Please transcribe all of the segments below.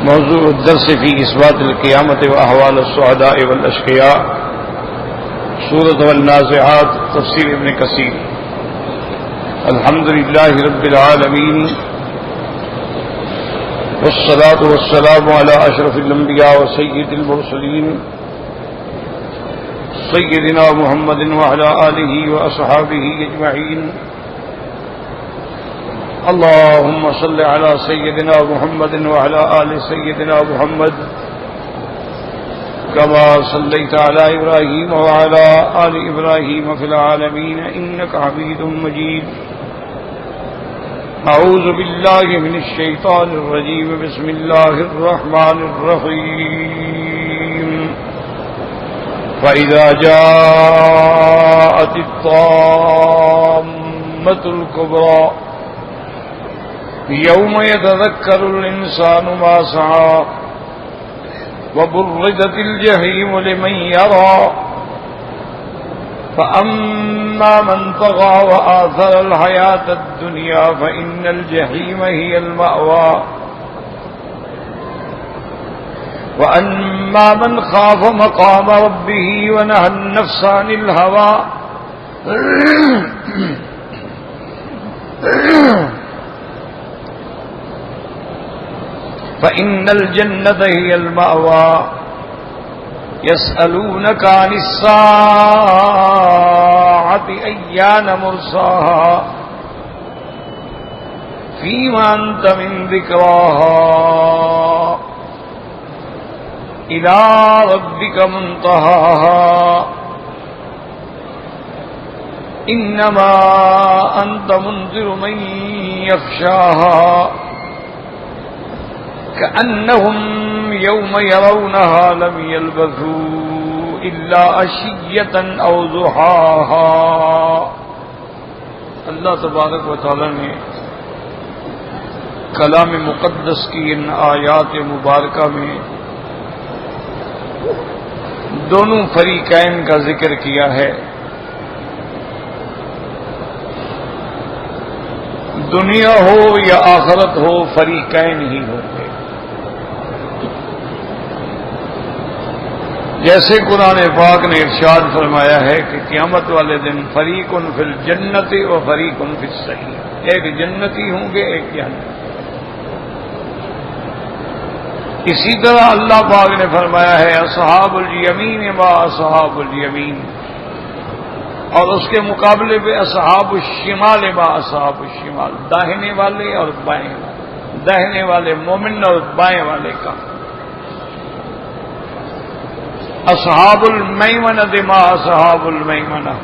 موضوع الدرس في إثبات القيامة وأحوال السعداء والأشقياء سورة والنازعات تفسير ابن كثير. الحمد لله رب العالمين والصلاة والسلام على أشرف الأنبياء وسيد المرسلين سيدنا محمد وعلى آله وأصحابه أجمعين. اللهم صل على سيدنا محمد وعلى آل سيدنا محمد كما صليت على إبراهيم وعلى آل إبراهيم في العالمين إنك حميد مجيد. أعوذ بالله من الشيطان الرجيم. بسم الله الرحمن الرحيم. فإذا جاءت الطامة الكبرى يوم يتذكر الإنسان ما سعى وبرزت الجحيم لمن يرى فأما من طغى وآثر الحياة الدنيا فإن الجحيم هي المأوى وأما من خاف مقام ربه ونهى النفس عن الهوى فإن الجنة هي المأوى. يسألونك عن الساعة أيان مرساها فيما أنت من ذكراها إلى ربك منتهاها إنما أنت منذر من يخشاها كأنهم يوم يرونها لم يلبثوا إلا عشية أو ضحاها. اللہ تبارک و تعالی نے کلام مقدس کی ان آیات مبارکہ میں دونوں فریقین کا ذکر کیا ہے. دنیا ہو یا آخرت ہو فریقین ہی ہوتے. جیسے قرآن پاک نے ارشاد فرمایا ہے کہ قیامت والے دن فریق فی الجنت و فریق فی السعیر، ایک جنتی ہوں گے ایک جہنمی. اسی طرح اللہ پاک نے فرمایا ہے اصحاب الیمین ما اصحاب الیمین، اور اس کے مقابلے پہ اصحاب الشمال ما اصحاب الشمال، داہنے والے اور بائیں والے، داہنے والے مومن اور بائیں والے کا. اصحاب المیمنہ ما اصحاب المیمنہ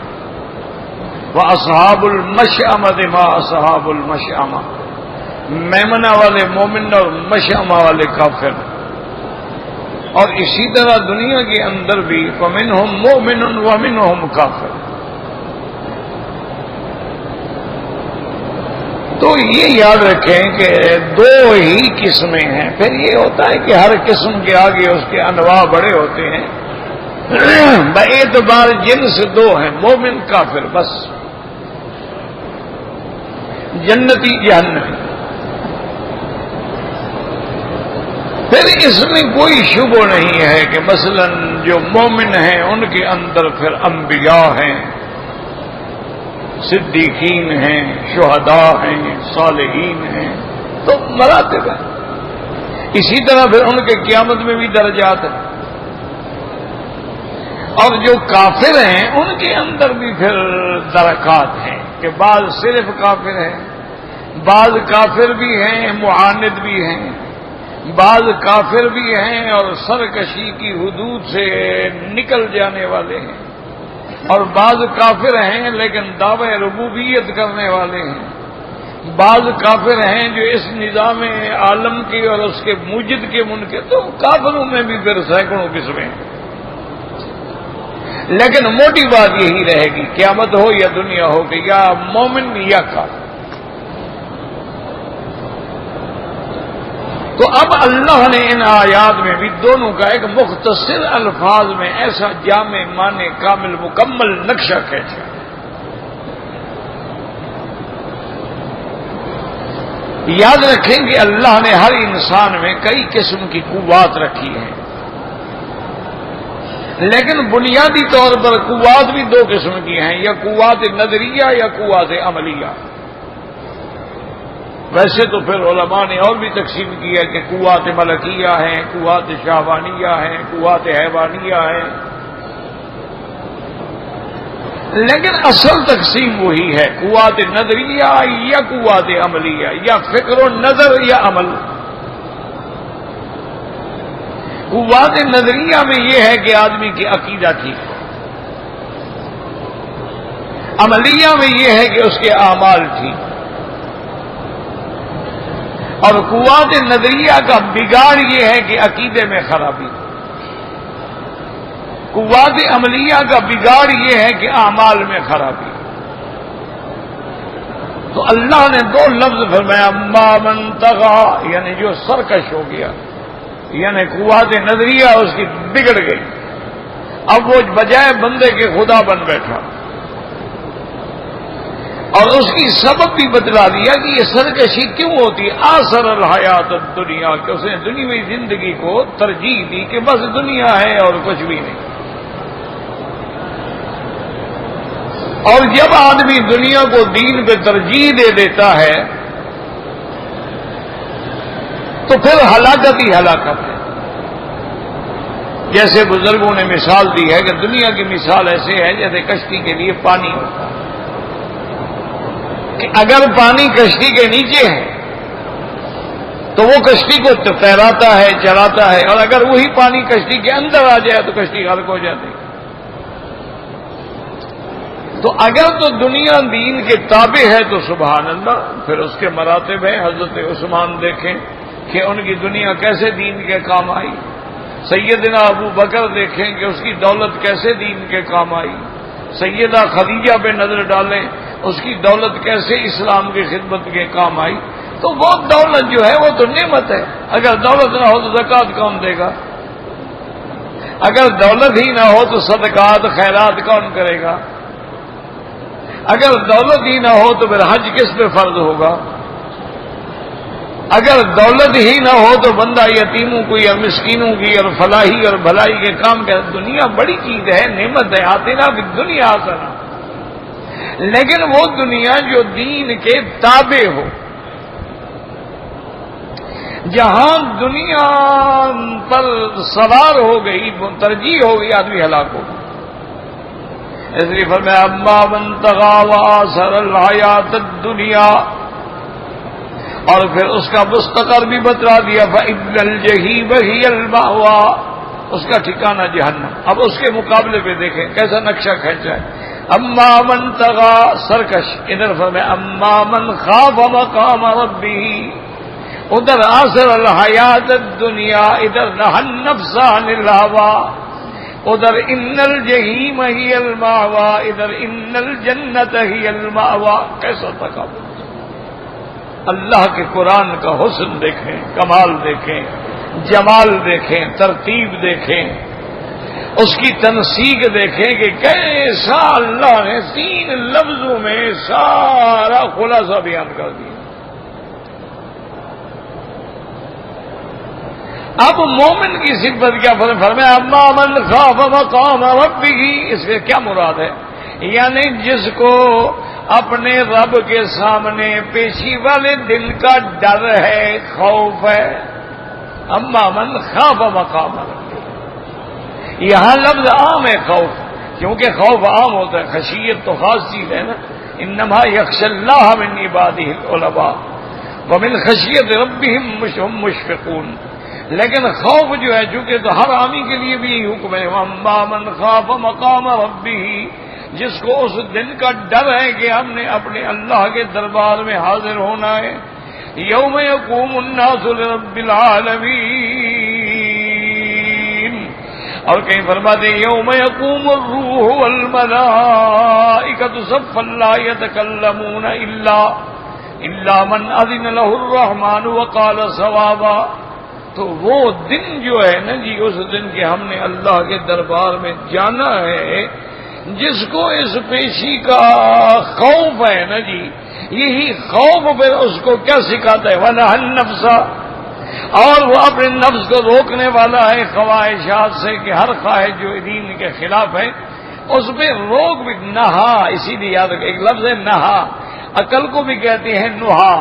و اصحاب المشأمہ ما اصحاب المشأمہ، میمنہ والے مومن اور مشأمہ والے کافر. اور اسی طرح دنیا کے اندر بھی فمنہم مؤمن ومنہم کافر. تو یہ یاد رکھیں کہ دو ہی قسمیں ہیں. پھر یہ ہوتا ہے کہ ہر قسم کے آگے اس کے انواع بڑے ہوتے ہیں. باعتبار جنس دو ہیں، مومن کافر، بس. جنتی جہنمی. پھر اس میں کوئی شبہ نہیں ہے کہ مثلا جو مومن ہیں ان کے اندر پھر انبیاء ہیں، صدیقین ہیں، شہداء ہیں، صالحین ہیں، تو مراتب ہیں. اسی طرح پھر ان کے قیامت میں بھی درجات ہیں. اور جو کافر ہیں ان کے اندر بھی پھر درکات ہیں کہ بعض صرف کافر ہیں، بعض کافر بھی ہیں معاند بھی ہیں، بعض کافر بھی ہیں اور سرکشی کی حدود سے نکل جانے والے ہیں، اور بعض کافر ہیں لیکن دعوی ربوبیت کرنے والے ہیں، بعض کافر ہیں جو اس نظام عالم کی اور اس کے موجد کے منکر. تو کافروں میں بھی پھر سینکڑوں قسمیں ہیں. لیکن موٹی بات یہی رہے گی قیامت ہو یا دنیا ہو کہ یا مومن یا کافر. تو اب اللہ نے ان آیات میں بھی دونوں کا ایک مختصر الفاظ میں ایسا جامع معنی کامل مکمل نقشہ کھینچا یاد رکھیں کہ اللہ نے ہر انسان میں کئی قسم کی قوات رکھی ہیں، لیکن بنیادی طور پر قوات بھی دو قسم کی ہیں، یا قوات نظریہ یا قوات عملیہ۔ ویسے تو پھر علماء نے اور بھی تقسیم کی ہے کہ قوات ملکیہ ہیں، قوات شہوانیہ ہیں، قوات حیوانیہ ہیں، لیکن اصل تقسیم وہی ہے، قوات نظریہ یا قوات عملیہ، یا فکر و نظر یا عمل۔ قوات نظریہ میں یہ ہے کہ آدمی کی عقیدہ ٹھیک ہو، عملیہ میں یہ ہے کہ اس کے اعمال ٹھیک ہو، اور قوات نظریہ کا بگاڑ یہ ہے کہ عقیدے میں خرابی ہو، قوات عملیہ کا بگاڑ یہ ہے کہ اعمال میں خرابی ہو۔ تو اللہ نے دو لفظ فرمایا، اما من طغى، یعنی جو سرکش ہو گیا، یعنی قوات نظریہ اس کی بگڑ گئی، اب وہ بجائے بندے کے خدا بن بیٹھا، اور اس کی سبب بھی بتلا دیا کہ یہ سرکشی کیوں ہوتی ہے۔ آثر الحیات الدنیا، کہ اس نے دنیاوی زندگی کو ترجیح دی کہ بس دنیا ہے اور کچھ بھی نہیں۔ اور جب آدمی دنیا کو دین پہ ترجیح دے دیتا ہے تو پھر ہلاکت ہی ہلاکت ہے۔ جیسے بزرگوں نے مثال دی ہے کہ دنیا کی مثال ایسے ہے جیسے کشتی کے لیے پانی ہوتا ہے، کہ اگر پانی کشتی کے نیچے ہے تو وہ کشتی کو تیراتا ہے، چلاتا ہے، اور اگر وہی پانی کشتی کے اندر آ جائے تو کشتی غرق ہو جاتی ہے۔ تو اگر تو دنیا دین کے تابع ہے تو سبحان اللہ، پھر اس کے مراتب ہیں۔ حضرت عثمان دیکھیں کہ ان کی دنیا کیسے دین کے کام آئی، سیدنا ابو بکر دیکھیں کہ اس کی دولت کیسے دین کے کام آئی، سیدہ خدیجہ پہ نظر ڈالیں اس کی دولت کیسے اسلام کی خدمت کے کام آئی۔ تو وہ دولت جو ہے وہ تو نعمت ہے، اگر دولت نہ ہو تو زکوٰۃ کون دے گا؟ اگر دولت ہی نہ ہو تو صدقات خیرات کون کرے گا؟ اگر دولت ہی نہ ہو تو پھر حج کس پہ فرض ہوگا؟ اگر دولت ہی نہ ہو تو بندہ یتیموں کی اور مسکینوں کی اور فلاحی اور بھلائی کے کام کر۔ دنیا بڑی چیز ہے، نعمت ہے، آتینا فی الدنیا حسنہ، لیکن وہ دنیا جو دین کے تابع ہو، جہاں دنیا پر سوار ہو گئی، ترجیح ہو گئی، آدمی ہلاک ہو گیا۔ اس لیے فرمایا اما من طغى وآثر الحیات الدنیا، اور پھر اس کا مستقر بھی بتلا دیا، فإن الجحیم هی المأوى، اس کا ٹھکانہ جہنم۔ اب اس کے مقابلے پہ دیکھیں کیسا نقشہ کھینچا ہے۔ اما من طغى، سرکش، ادھر فرمایا اما من خاف مقام ربه، ادھر آثر الحیات الدنیا، ادھر نہى النفس عن الهوى، ادھر ان الجحیم ہی المأوى، ادھر ان الجنت ہی المأوى۔ کیسا تقابل! اللہ کے قرآن کا حسن دیکھیں، کمال دیکھیں، جمال دیکھیں، ترتیب دیکھیں، اس کی تنسیق دیکھیں کہ کیسا اللہ نے 3 لفظوں میں سارا خلاصہ بیان کر دیا۔ اب مومن کی صفت کیا فرمایا اما من خاف مقام ربہ، اس سے کیا مراد ہے؟ یعنی جس کو اپنے رب کے سامنے پیشی والے دن کا ڈر ہے، خوف ہے۔ اما من خاف مقام ربہ، یہاں لفظ عام ہے خوف، کیونکہ خوف عام ہوتا ہے، خشیت تو خاص چیز ہے نا۔ انما یخشی اللہ من عبادہ العلماء ومن خشیت ربہم هم مشفقون۔ لیکن خوف جو ہے چونکہ تو ہر عامی کے لیے بھی یہی حکم ہے، اما من خاف مقام ربہ، جس کو اس دن کا ڈر ہے کہ ہم نے اپنے اللہ کے دربار میں حاضر ہونا ہے، یوم یقوم الناس لرب العالمین، اور کہیں فرماتے ہیں یوم یقوم الروح والملائکۃ صفا لا یتکلمون الا من اذن له الرحمن وقال صوابا۔ تو وہ دن جو ہے نا جی، اس دن کے ہم نے اللہ کے دربار میں جانا ہے، جس کو اس پیشی کا خوف ہے نا جی، یہی خوف پھر اس کو کیا سکھاتا ہے؟ وَنَهَى النَّفْسَ، اور وہ اپنے نفس کو روکنے والا ہے خواہشات سے، کہ ہر خواہش جو دین کے خلاف ہے اس پہ روک بھی نہا. اسی لیے یاد رکھیں ایک لفظ ہے نہا، عقل کو بھی کہتے ہیں نہا.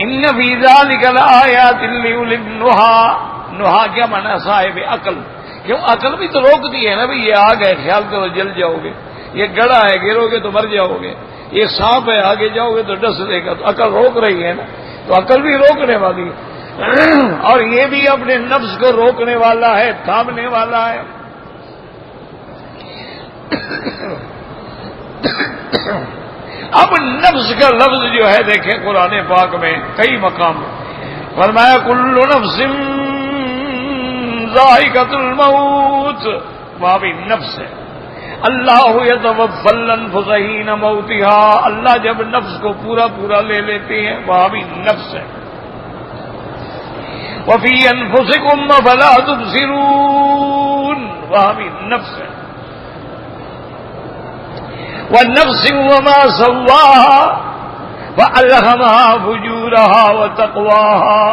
ان فی ذلک لآیات لأولی النہی، نہا کیا معنی؟ صاحب عقل. کیوں؟ عقل بھی تو روکتی ہے نا بھئی، یہ آگ ہے خیال کرو جل جاؤ گے، یہ گڑھا ہے گرو گے تو مر جاؤ گے، یہ سانپ ہے آگے جاؤ گے تو ڈس دے گا. تو عقل روک رہی ہے نا، تو عقل بھی روکنے والی ہے، اور یہ بھی اپنے نفس کو روکنے والا ہے، تھامنے والا ہے. اب نفس کا لفظ جو ہے دیکھیں قرآن پاک میں کئی مقام فرمایا کل نفس ذائقۃ الموت، وہاں بھی نفس ہے. اللہ یتوفی الانفس حین موتها، اللہ جب نفس کو پورا پورا لے لیتے ہیں، وہاں بھی نفس ہے. وفی انفسکم فلا تبصرون، وہاں بھی نفس ہے. وَالنَّفْسِ وَمَا سَوَّاهَا وَأَلْهَمَهَا فُجُورَهَا وَتَقْوَاهَا.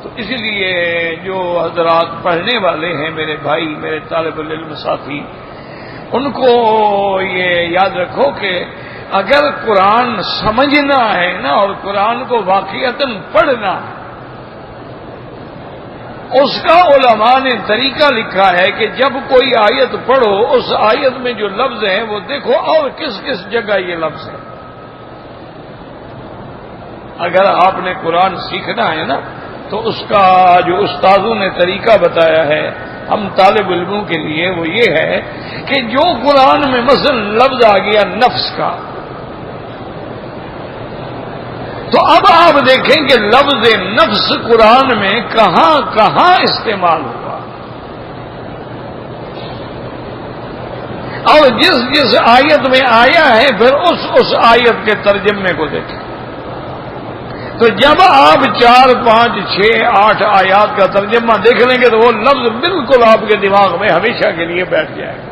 تو اسی لیے جو حضرات پڑھنے والے ہیں، میرے بھائی، میرے طالب العلم ساتھی، ان کو یہ یاد رکھو کہ اگر قرآن سمجھنا ہے نا، اور قرآن کو واقعتاً پڑھنا، اس کا علماء نے طریقہ لکھا ہے کہ جب کوئی آیت پڑھو، اس آیت میں جو لفظ ہیں وہ دیکھو اور کس کس جگہ یہ لفظ ہے. اگر آپ نے قرآن سیکھنا ہے نا، تو اس کا جو استاذوں نے طریقہ بتایا ہے ہم طالب علموں کے لیے، وہ یہ ہے کہ جو قرآن میں مثلا لفظ آ گیا نفس کا، تو اب آپ دیکھیں کہ لفظ نفس قرآن میں کہاں کہاں استعمال ہوا، اور جس جس آیت میں آیا ہے پھر اس آیت کے ترجمے کو دیکھیں. تو جب آپ 4 5 6 8 آیات کا ترجمہ دیکھ لیں گے تو وہ لفظ بالکل آپ کے دماغ میں ہمیشہ کے لیے بیٹھ جائے گا.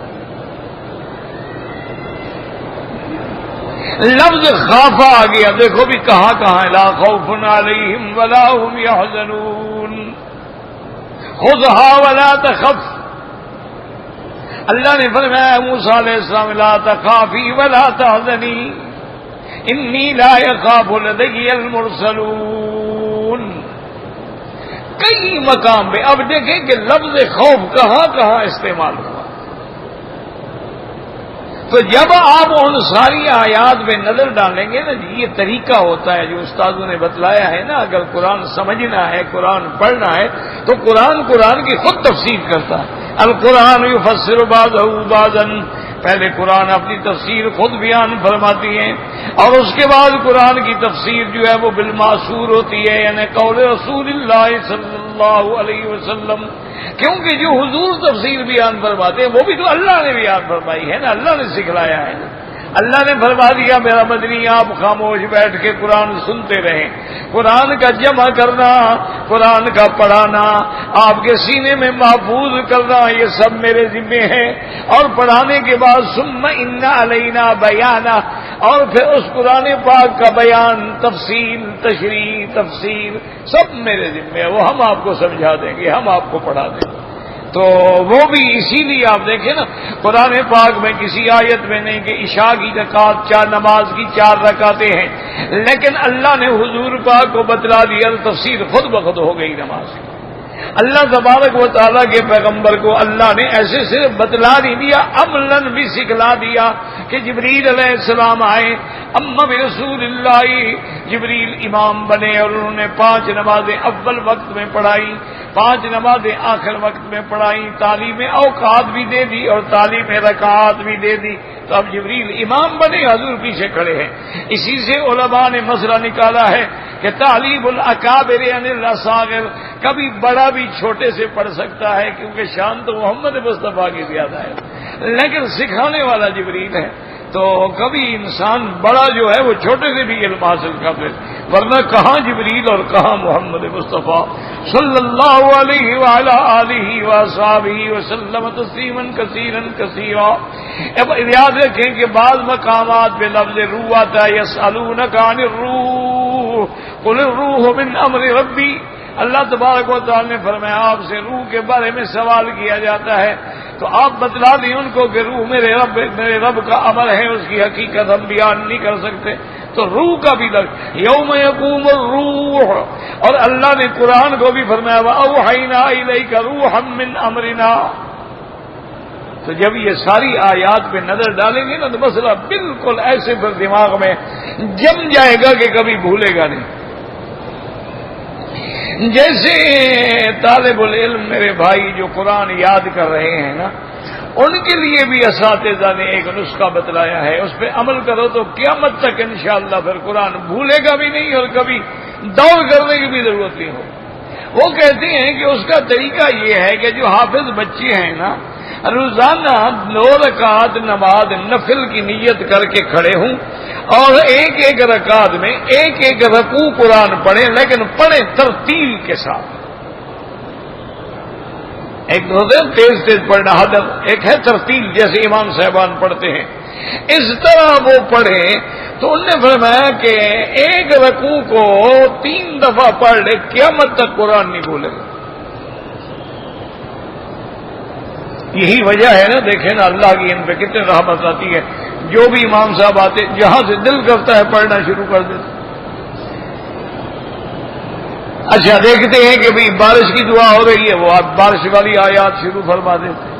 لفظ خافا آ گیا، دیکھو بھی کہاں کہاں لا خوف علیہم ولا هم يحزنون، خذها ولا تخف. اللہ نے فرمایا موسیٰ علیہ السلام لا تخافی ولا تحزنی انی لا یخاف لدی المرسلون. کئی مقام پہ اب دیکھیں کہ لفظ خوف کہاں کہاں استعمال ہوا. تو جب آپ ان ساری آیات میں نظر ڈالیں گے نا، یہ طریقہ ہوتا ہے جو استادوں نے بتلایا ہے نا. اگر قرآن سمجھنا ہے، قرآن پڑھنا ہے، تو قرآن کی خود تفسیر کرتا ہے. القرآن یفسر بعضہ بعضا، پہلے قرآن اپنی تفسیر خود بیان فرماتی ہے، اور اس کے بعد قرآن کی تفسیر جو ہے وہ بالمعصور ہوتی ہے، یعنی قول رسول اللہ صلی اللہ علیہ وسلم. کیونکہ جو حضور تفسیر بیان فرماتے ہیں وہ بھی تو اللہ نے بیان فرمائی ہے نا، اللہ نے سکھلایا ہے نا. اللہ نے فرما دیا میرا مدنی آپ خاموش بیٹھ کے قرآن سنتے رہیں. قرآن کا جمع کرنا، قرآن کا پڑھانا، آپ کے سینے میں محفوظ کرنا، یہ سب میرے ذمے ہے. اور پڑھانے کے بعد ثم ان علینا بیانا، اور پھر اس قرآن پاک کا بیان، تفصیل، تشریح، تفسیر سب میرے ذمے ہے. وہ ہم آپ کو سمجھا دیں گے، ہم آپ کو پڑھا دیں گے. تو وہ بھی اسی لیے آپ دیکھیں نا قرآن پاک میں کسی آیت میں نہیں کہ عشاء کی رکعت، نماز کی 4 رکعتیں ہیں، لیکن اللہ نے حضور پاک کو بتلا دیا، تفسیر خود بخود ہو گئی نماز کی. اللہ تبارک و تعالیٰ کے پیغمبر کو اللہ نے ایسے صرف بتلا نہیں دیا، عملاً بھی سکھلا دیا کہ جبریل علیہ السلام آئے، اما برسول اللہ، جبریل امام بنے اور انہوں نے 5 نمازیں اول وقت میں پڑھائی، 5 نمازیں آخر وقت میں پڑھائی، تعلیم اوقات بھی دے دی اور تعلیم رکعات بھی دے دی. تو اب جبریل امام بنے، حضور پیچھے کھڑے ہیں. اسی سے علماء نے مسئلہ نکالا ہے کہ تعلیم الاکابر یعنی الاصاغر، کبھی بڑا بھی چھوٹے سے پڑھ سکتا ہے کیونکہ شان تو محمد مصطفیٰ کی زیادہ ہے، لیکن سکھانے والا جبریل ہے. تو کبھی انسان بڑا جو ہے وہ چھوٹے سے بھی علم حاصل کر لے. ورنہ کہاں جبریل اور کہاں محمد مصطفیٰ صلی اللہ علیہ وعلی آلہ وصحبہ وسلم تسلیما کثیرا کثیرا۔ اب یاد رکھیں کہ بعض مقامات پہ لفظ روح آتا ہے، یسألونک عن الروح قل الروح من امر ربی۔ اللہ تبارک و تعالی نے فرمایا آپ سے روح کے بارے میں سوال کیا جاتا ہے تو آپ بتلا دیں ان کو کہ روح میرے رب کا امر ہے، اس کی حقیقت ہم بیان نہیں کر سکتے۔ تو روح کا بھی لفظ یوم یقوم الروح، اور اللہ نے قرآن کو بھی فرمایا وَأَوْحَيْنَا إِلَيْكَ رُوحًا مِّنْ أَمْرِنَا۔ تو جب یہ ساری آیات پہ نظر ڈالیں گے نا تو مسئلہ بالکل ایسے پھر دماغ میں جم جائے گا کہ کبھی بھولے گا نہیں۔ جیسے طالب العلم میرے بھائی جو قرآن یاد کر رہے ہیں نا، ان کے لیے بھی اساتذہ نے ایک نسخہ بتلایا ہے، اس پہ عمل کرو تو قیامت تک انشاءاللہ پھر قرآن بھولے گا بھی نہیں اور کبھی دوڑ کرنے کی بھی ضرورت نہیں ہو۔ وہ کہتے ہیں کہ اس کا طریقہ یہ ہے کہ جو حافظ بچے ہیں نا، روزانہ 2 رکعت نماز نفل کی نیت کر کے کھڑے ہوں اور ایک ایک رکعت میں ایک ایک رکوع قرآن پڑھیں، لیکن پڑھیں ترتیل کے ساتھ۔ ایک ہوتے ہیں تیز تیز پڑھنا حدر، ایک ہے ترتیل جیسے امام صاحبان پڑھتے ہیں، اس طرح وہ پڑھیں۔ تو انہوں نے فرمایا کہ ایک رکوع کو 3 دفعہ پڑھ لے قیامت تک قرآن نہیں بھولے گا۔ یہی وجہ ہے نا، دیکھیں نا اللہ کی ان پہ کتنے رحمت آتی ہے، جو بھی امام صاحب آتے جہاں سے دل کرتا ہے پڑھنا شروع کر دیتے۔ اچھا دیکھتے ہیں کہ بھئی بارش کی دعا ہو رہی ہے، وہ آپ بارش والی آیات شروع فرما دیتے ہیں۔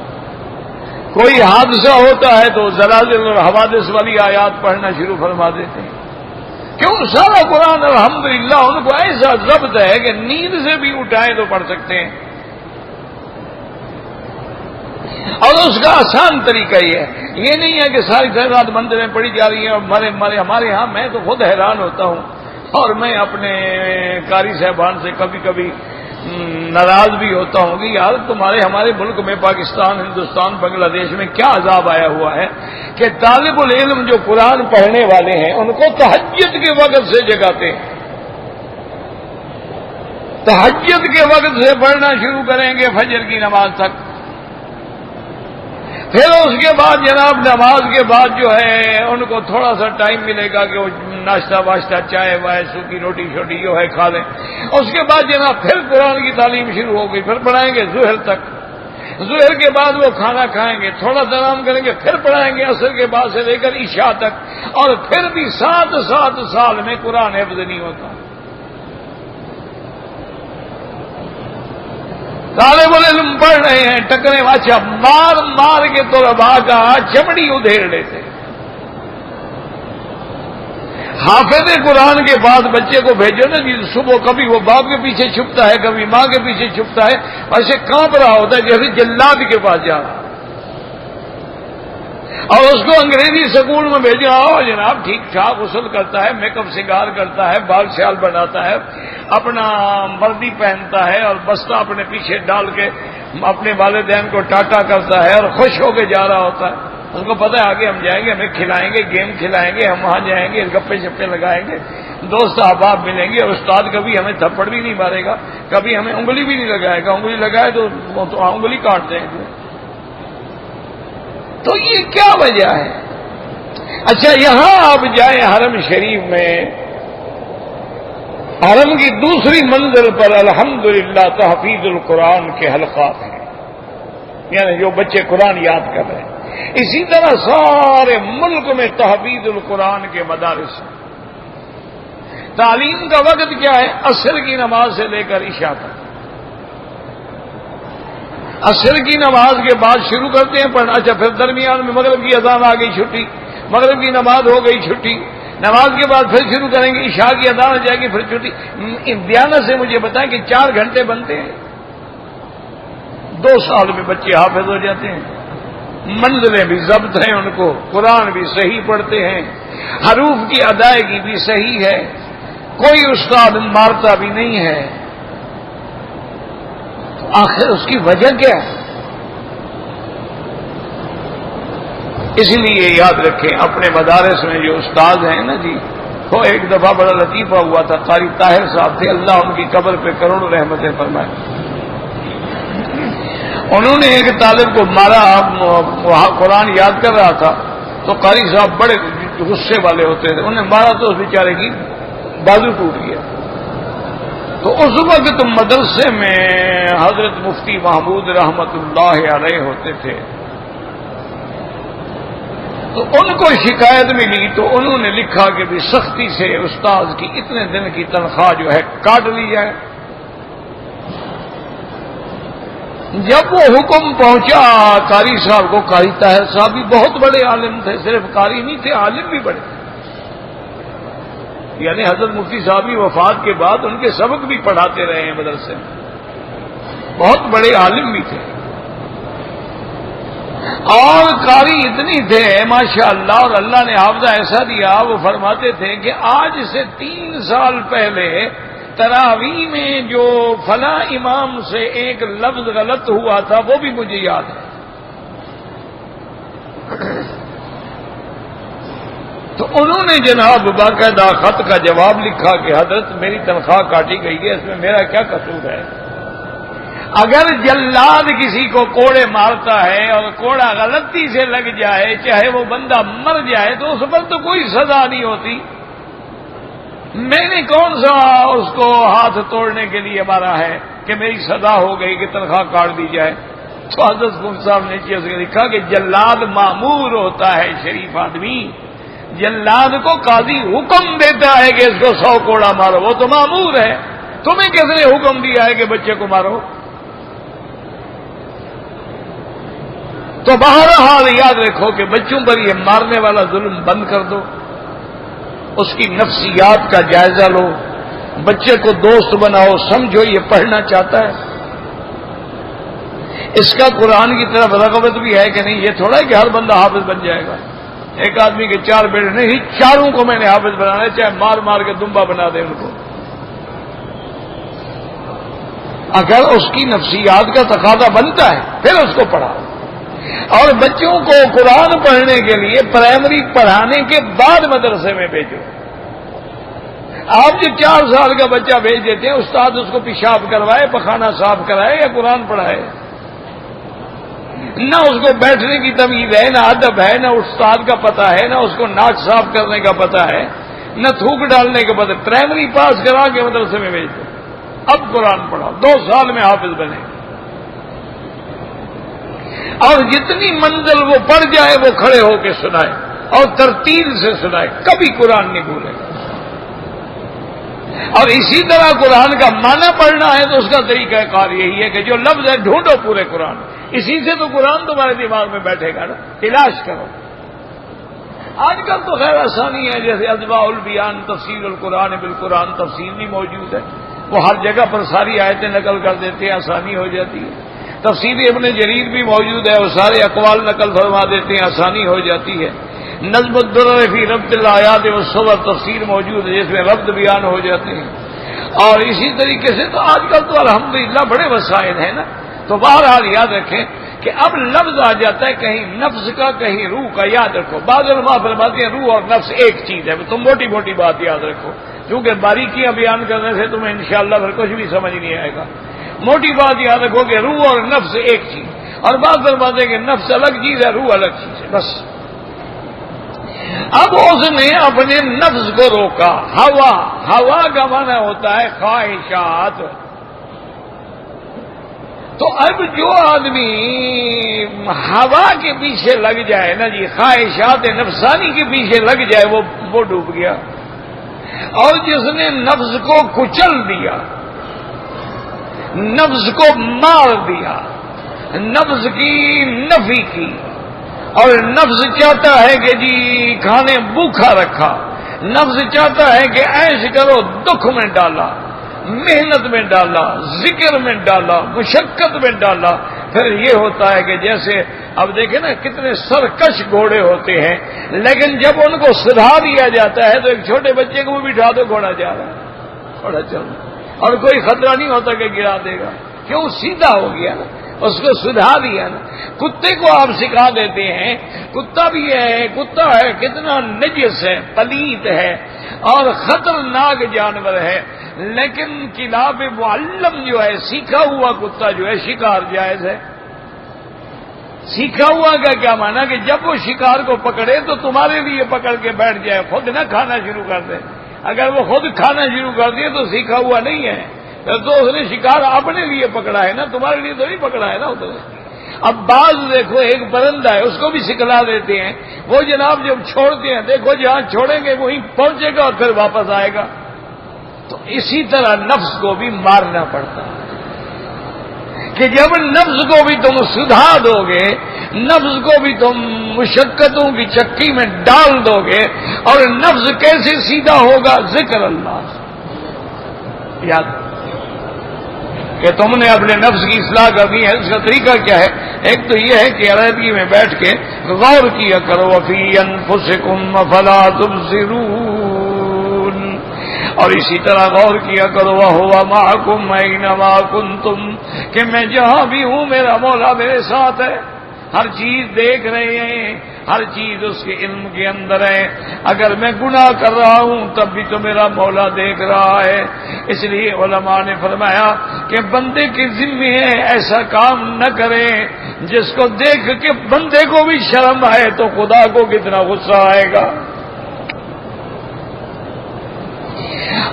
کوئی حادثہ ہوتا ہے تو زلازل اور حوادث والی آیات پڑھنا شروع فرما دیتے ہیں۔ کیوں؟ سارا قرآن الحمدللہ ان کو ایسا ضبط ہے کہ نیند سے بھی اٹھائیں تو پڑھ سکتے ہیں، اور اس کا آسان طریقہ یہ نہیں ہے کہ ساری رات منزلیں پڑھی جا رہی ہیں اور ہمارے ہاں میں تو خود حیران ہوتا ہوں، اور میں اپنے قاری صاحبان سے کبھی کبھی ناراض بھی ہوتا ہوں کہ یار ہمارے ملک میں پاکستان، ہندوستان، بنگلہ دیش میں کیا عذاب آیا ہوا ہے کہ طالب العلم جو قرآن پڑھنے والے ہیں ان کو تہجد کے وقت سے جگاتے ہیں، تہجد کے وقت سے پڑھنا شروع کریں گے فجر کی نماز تک، پھر اس کے بعد جناب نماز کے بعد جو ہے ان کو تھوڑا سا ٹائم ملے گا کہ وہ ناشتہ واشتہ چائے وائے سوکھی روٹی شوٹی جو ہے کھا لیں، اس کے بعد جناب پھر قرآن کی تعلیم شروع ہو گئی، پھر پڑھائیں گے ظہر تک، ظہر کے بعد وہ کھانا کھائیں گے، تھوڑا سا آرام کریں گے، پھر پڑھائیں گے عصر کے بعد سے لے کر عشاء تک، اور پھر بھی 7 سال میں قرآن حفظ نہیں ہوتا۔ طالب العلم پڑھ رہے ہیں ٹکرے واچا مار مار کے طلباء کا چمڑی ادھیڑ لیتے۔ حافظ قرآن کے بعد بچے کو بھیجو نا جی، صبح کبھی وہ باپ کے پیچھے چھپتا ہے، کبھی ماں کے پیچھے چھپتا ہے، ایسے کانپ رہا ہوتا ہے جیسے جلاد کے پاس جا رہا، اور اس کو انگریزی سکول میں بھیجا، جناب ٹھیک ٹھاک غسل کرتا ہے، میک اپ سنگار کرتا ہے، بال شال بناتا ہے، اپنا وردی پہنتا ہے اور بستہ اپنے پیچھے ڈال کے اپنے والدین کو ٹاٹا کرتا ہے اور خوش ہو کے جا رہا ہوتا ہے۔ ان کو پتہ ہے آگے ہم جائیں گے، ہمیں کھلائیں گے، گیم کھلائیں گے، ہم وہاں جائیں گے، گپے شپے لگائیں گے، دوست احباب ملیں گے، اور استاد کبھی ہمیں تھپڑ بھی نہیں مارے گا، کبھی ہمیں انگلی بھی نہیں لگائے گا، انگلی لگائے تو انگلی کاٹ دیں گے۔ تو یہ کیا وجہ ہے؟ اچھا یہاں آپ جائیں حرم شریف میں، حرم کی دوسری منزل پر الحمدللہ تحفیظ القرآن کے حلقات ہیں، یعنی جو بچے قرآن یاد کر رہے ہیں۔ اسی طرح سارے ملک میں تحفیظ القرآن کے مدارس ہیں۔ تعلیم کا وقت کیا ہے؟ عصر کی نماز سے لے کر عشاء تک۔ عصر کی نماز کے بعد شروع کرتے ہیں پڑھنا، اچھا پھر درمیان میں مغرب کی اذان آ گئی، چھٹی، مغرب کی نماز ہو گئی، چھٹی، نماز کے بعد پھر شروع کریں گے، عشاء کی اذان آ جائے گی، پھر چھٹی۔ دیانت سے مجھے بتائیں کہ 4 گھنٹے بنتے ہیں، 2 سال میں بچے حافظ ہو جاتے ہیں، منزلیں بھی ضبط ہیں، ان کو قرآن بھی صحیح پڑھتے ہیں، حروف کی ادائیگی بھی صحیح ہے، کوئی استاد مارتا بھی نہیں ہے۔ تو آخر اس کی وجہ کیا ہے؟ اس لیے یاد رکھیں اپنے مدارس میں جو استاد ہیں نا جی، وہ ایک دفعہ بڑا لطیفہ ہوا تھا، قاری طاہر صاحب تھے، اللہ ان کی قبر پہ کروڑوں رحمتیں فرمائے. انہوں نے ایک طالب کو مارا، قرآن یاد کر رہا تھا، تو قاری صاحب بڑے غصے والے ہوتے تھے، انہوں نے مارا تو اس بیچارے کی بازو ٹوٹ گیا. تو اس وقت مدرسے میں حضرت مفتی محمود رحمت اللہ علیہ ہوتے تھے، تو ان کو شکایت ملی تو انہوں نے لکھا کہ بھی سختی سے استاذ کی اتنے دن کی تنخواہ جو ہے کاٹ لی جائے. جب وہ حکم پہنچا قاری صاحب کو، قاری طاہر صاحب بھی بہت بڑے عالم تھے، صرف قاری نہیں تھے، عالم بھی بڑے تھے، یعنی حضرت مفتی صاحب کی وفات کے بعد ان کے سبق بھی پڑھاتے رہے ہیں مدرسے میں، بہت بڑے عالم بھی تھے. اور قاری اتنی تھے ماشاءاللہ، اور اللہ نے حافظہ ایسا دیا، وہ فرماتے تھے کہ آج سے 3 سال پہلے تراویح میں جو فلاں امام سے ایک لفظ غلط ہوا تھا وہ بھی مجھے یاد ہے. تو انہوں نے جناب باقاعدہ خط کا جواب لکھا کہ حضرت میری تنخواہ کاٹی گئی ہے، اس میں میرا کیا قصور ہے؟ اگر جلاد کسی کو کوڑے مارتا ہے اور کوڑا غلطی سے لگ جائے، چاہے وہ بندہ مر جائے، تو اس پر تو کوئی سزا نہیں ہوتی. میں نے کون سا اس کو ہاتھ توڑنے کے لیے مارا ہے کہ میری سزا ہو گئی کہ تنخواہ کاٹ دی جائے؟ تو حضرت مفتی صاحب نے چیز لکھا کہ جلاد مامور ہوتا ہے، شریف آدمی. جلاد کو قاضی حکم دیتا ہے کہ اس کو 100 کوڑا مارو، وہ تو مامور ہے. تمہیں کس نے حکم دیا ہے کہ بچے کو مارو؟ تو بہرحال یاد رکھو کہ بچوں پر یہ مارنے والا ظلم بند کر دو، اس کی نفسیات کا جائزہ لو، بچے کو دوست بناؤ، سمجھو یہ پڑھنا چاہتا ہے، اس کا قرآن کی طرف رغبت بھی ہے کہ نہیں. یہ تھوڑا ہے کہ ہر بندہ حافظ بن جائے گا. ایک آدمی کے 4 بیٹے نہیں، چاروں کو میں نے حافظ بنانا ہے، چاہے مار مار کے دمبا بنا دے ان کو. اگر اس کی نفسیات کا تقاضا بنتا ہے پھر اس کو پڑھاؤ. اور بچوں کو قرآن پڑھنے کے لیے پرائمری پڑھانے کے بعد مدرسے میں بھیجو. آپ جو 4 سال کا بچہ بھیج دیتے ہیں، استاد اس کو پیشاب کروائے، پخانہ صاف کرائے یا قرآن پڑھائے، نہ اس کو بیٹھنے کی تمیز ہے، نہ ادب ہے، نہ استاد کا پتہ ہے، نہ اس کو ناک صاف کرنے کا پتہ ہے، نہ تھوک ڈالنے کا پتہ. پرائمری پاس کرا کے مدرسے میں بھیج دو، اب قرآن پڑھاؤ، 2 سال میں حافظ بنے. اور جتنی منزل وہ پڑھ جائے وہ کھڑے ہو کے سنائے اور ترتیل سے سنائے، کبھی قرآن نہیں بھولے. اور اسی طرح قرآن کا معنی پڑھنا ہے تو اس کا طریقہ کار یہی ہے کہ جو لفظ ہے ڈھونڈو پورے قرآن، اسی سے تو قرآن تمہارے دماغ میں بیٹھے گا نا. تلاش کرو. آج کل تو خیر آسانی ہے، جیسے اضواء البیان تفسیر القرآن بالقرآن تفسیر بھی موجود ہے، وہ ہر جگہ پر ساری آیتیں نقل کر دیتے ہیں، آسانی ہو جاتی ہے. تفسیر ابن جریر بھی موجود ہے، وہ سارے اقوال نقل فرما دیتے ہیں، آسانی ہو جاتی ہے. نظم الدرر فی ربط الآیات والصور تفسیر موجود ہے، جس میں ربط بیان ہو جاتے ہیں. اور اسی طریقے سے تو آج کل تو الحمدللہ بڑے وسائل ہیں نا. تو بہرحال یاد رکھیں کہ اب لفظ آ جاتا ہے کہیں نفس کا کہیں روح کا. یاد رکھو بعض علماء فرماتے ہیں روح اور نفس ایک چیز ہے. تم موٹی موٹی بات یاد رکھو، کیونکہ باریکیاں بیان کرنے سے تمہیں انشاءاللہ پھر کچھ بھی سمجھ نہیں آئے گا. موٹی بات یاد رکھو کہ روح اور نفس ایک چیز، اور بعض فرماتے ہیں کہ نفس الگ چیز ہے، روح الگ چیز ہے. بس اب اس نے اپنے نفس کو روکا. ہوا کا معنی ہوتا ہے خواہشات. تو اب جو آدمی ہوا کے پیچھے لگ جائے نا جی، خواہشات نفسانی کے پیچھے لگ جائے، وہ ڈوب گیا. اور جس نے نفس کو کچل دیا، نفس کو مار دیا، نفس کی نفی کی، اور نفس چاہتا ہے کہ جی کھانے بھوکا رکھا، نفس چاہتا ہے کہ عیش کرو، دکھ میں ڈالا، محنت میں ڈالا، ذکر میں ڈالا، مشقت میں ڈالا. پھر یہ ہوتا ہے کہ جیسے اب دیکھیں نا کتنے سرکش گھوڑے ہوتے ہیں، لیکن جب ان کو سدھا دیا جاتا ہے تو ایک چھوٹے بچے کو بھی بٹھا دو، گھوڑا جا رہا ہے، گھوڑا چل رہا ہے، اور کوئی خطرہ نہیں ہوتا کہ گرا دے گا. کیوں؟ سیدھا ہو گیا نا، اس کو سدھا دیا نا. کتے کو آپ سکھا دیتے ہیں، کتا بھی ہے، کتا ہے کتنا نجس ہے، پلیت ہے، اور خطرناک جانور ہے، لیکن کلاب معلم جو ہے، سیکھا ہوا کتا جو ہے، شکار جائز ہے۔ سیکھا ہوا کا کیا مانا کہ جب وہ شکار کو پکڑے تو تمہارے لیے پکڑ کے بیٹھ جائے، خود نہ کھانا شروع کر دے۔ اگر وہ خود کھانا شروع کر دے تو سیکھا ہوا نہیں ہے، تو اس نے شکار اپنے لیے پکڑا ہے نا، تمہارے لیے تو نہیں پکڑا ہے نا ادھر۔ اب بعض دیکھو ایک پرندہ ہے، اس کو بھی سکھلا دیتے ہیں، وہ جناب جب چھوڑتے ہیں دیکھو جہاں چھوڑیں گے وہیں پہنچے گا اور پھر واپس آئے گا۔ تو اسی طرح نفس کو بھی مارنا پڑتا ہے کہ جب نفس کو بھی تم سدھا دو گے، نفس کو بھی تم مشقتوں کی چکی میں ڈال دو گے، اور نفس کیسے سیدھا ہوگا؟ ذکر اللہ یاد کہ تم نے اپنے نفس کی اصلاح کرنی ہے۔ اس کا طریقہ کیا ہے؟ ایک تو یہ ہے کہ علیحدگی میں بیٹھ کے غور کیا کرو، وفی انفسکم افلا تبصرون، اور اسی طرح غور کیا کرو وہو معکم اینما کنتم، کہ میں جہاں بھی ہوں میرا مولا میرے ساتھ ہے، ہر چیز دیکھ رہے ہیں، ہر چیز اس کے علم کے اندر ہے۔ اگر میں گناہ کر رہا ہوں تب بھی تو میرا مولا دیکھ رہا ہے۔ اس لیے علماء نے فرمایا کہ بندے کے ذمہ ہے ایسا کام نہ کرے جس کو دیکھ کے بندے کو بھی شرم آئے، تو خدا کو کتنا غصہ آئے گا۔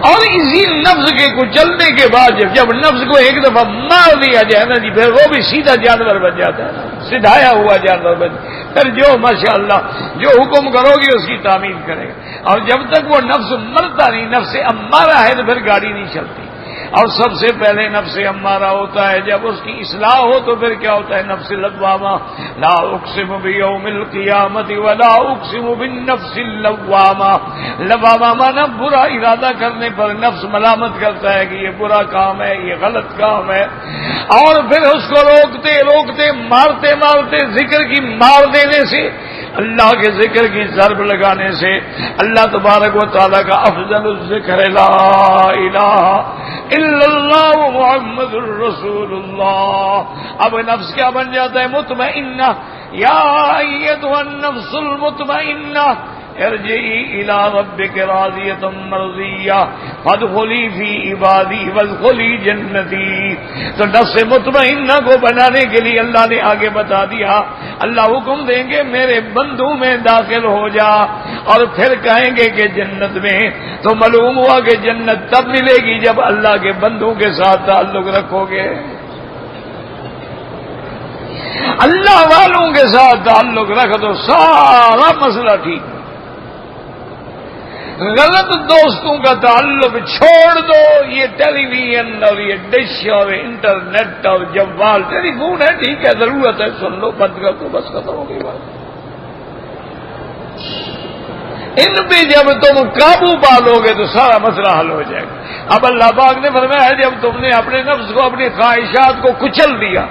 اور اسی نفس کے کچلنے کے بعد جب نفس کو ایک دفعہ مار دیا جائے نا جی، پھر وہ بھی سیدھا جانور بن جاتا ہے، سدھایا ہوا جانور بن جاتا ہے۔ پھر جو ماشاءاللہ جو حکم کرو گی اس کی تعمیل کرے گا، اور جب تک وہ نفس مرتا نہیں، نفس امارہ ہے، تو پھر گاڑی نہیں چلتی۔ اور سب سے پہلے نفس امارہ ہوتا ہے، جب اس کی اصلاح ہو تو پھر کیا ہوتا ہے؟ نفس لوامہ۔ لا اقسم بیوم القیامت ولا اقسم بالنفس اللوامہ۔ لوامہ مانا برا ارادہ کرنے پر نفس ملامت کرتا ہے کہ یہ برا کام ہے، یہ غلط کام ہے، اور پھر اس کو روکتے روکتے مارتے مارتے ذکر کی مار دینے سے، اللہ کے ذکر کی ضرب لگانے سے، اللہ تبارک و تعالیٰ کا افضل الذکر لا الہ الا اللہ محمد الرسول اللہ۔ اب نفس کیا بن جاتا ہے؟ مطمئنہ۔ یا ایتھا النفس المطمئنہ ارجعی الی ربک راضیۃ مرضیہ فادخلی فی عبادی وادخلی جنتی۔ تو نفس مطمئنہ کو بنانے کے لیے اللہ نے آگے بتا دیا، اللہ حکم دیں گے میرے بندوں میں داخل ہو جا، اور پھر کہیں گے کہ جنت میں، تو معلوم ہوا کہ جنت تب ملے گی جب اللہ کے بندوں کے ساتھ تعلق رکھو گے، اللہ والوں کے ساتھ تعلق رکھ دو، سارا مسئلہ ٹھیک۔ غلط دوستوں کا تعلق چھوڑ دو، یہ ٹیلی ویژن اور یہ ڈش اور انٹرنیٹ اور جوال، ٹیلی فون ہے ٹھیک ہے، ضرورت ہے سن لو، بند کر دو، بس ختم ہو گئی بات۔ ان پہ جب تم قابو پالو گے تو سارا مسئلہ حل ہو جائے گا۔ اب اللہ پاک نے فرمایا جب تم نے اپنے نفس کو، اپنی خواہشات کو کچل دیا،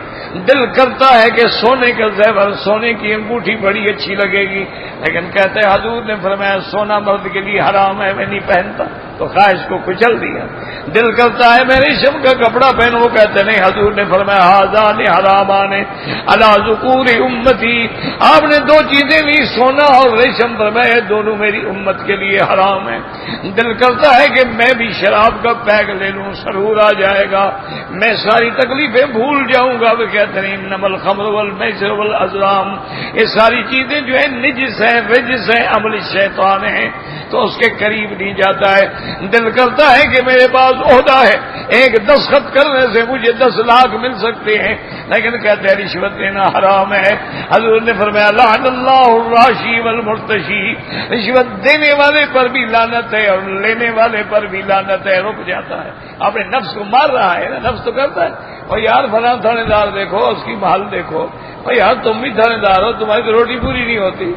دل کرتا ہے کہ سونے کا زیور، سونے کی انگوٹھی بڑی اچھی لگے گی، لیکن کہتے ہیں حضور نے فرمایا سونا مرد کے لیے حرام ہے، میں نہیں پہنتا، تو خواہش کو کچل دیا۔ دل کرتا ہے میں ریشم کا کپڑا پہنوں، وہ کہتے نہیں، حضور نے فرمایا ھذان حرامان علی ذکور امتی، آپ نے دو چیزیں لی، سونا اور ریشم، فرمایا دونوں میری امت کے لیے حرام ہے۔ دل کرتا ہے کہ میں بھی شراب کا پیک لے لوں، سرور آ جائے گا، میں ساری تکلیفیں بھول جاؤں گا۔ وہ کہتے ہیں انما الخمر والمیسر والازلام، یہ ساری چیزیں جو ہیں نجس ہیں، رجس ہیں، عمل شیطان ہیں، تو اس کے قریب نہیں جاتا ہے۔ دل کرتا ہے کہ میرے پاس عہدہ ہے، ایک دستخط کرنے سے مجھے 10 لاکھ مل سکتے ہیں، لیکن کہتے ہیں رشوت دینا حرام ہے۔ حضور نے فرمایا لعن اللہ الراشی والمرتشی، رشوت دینے والے پر بھی لعنت ہے اور لینے والے پر بھی لعنت ہے۔ رک جاتا ہے، اپنے نفس کو مار رہا ہے نا، نفس تو کرتا ہے اور یار فلاں تھانے دار دیکھو، اس کی محل دیکھو، اور یار تم بھی تھانے دار ہو، تمہاری تو روٹی پوری نہیں ہوتی،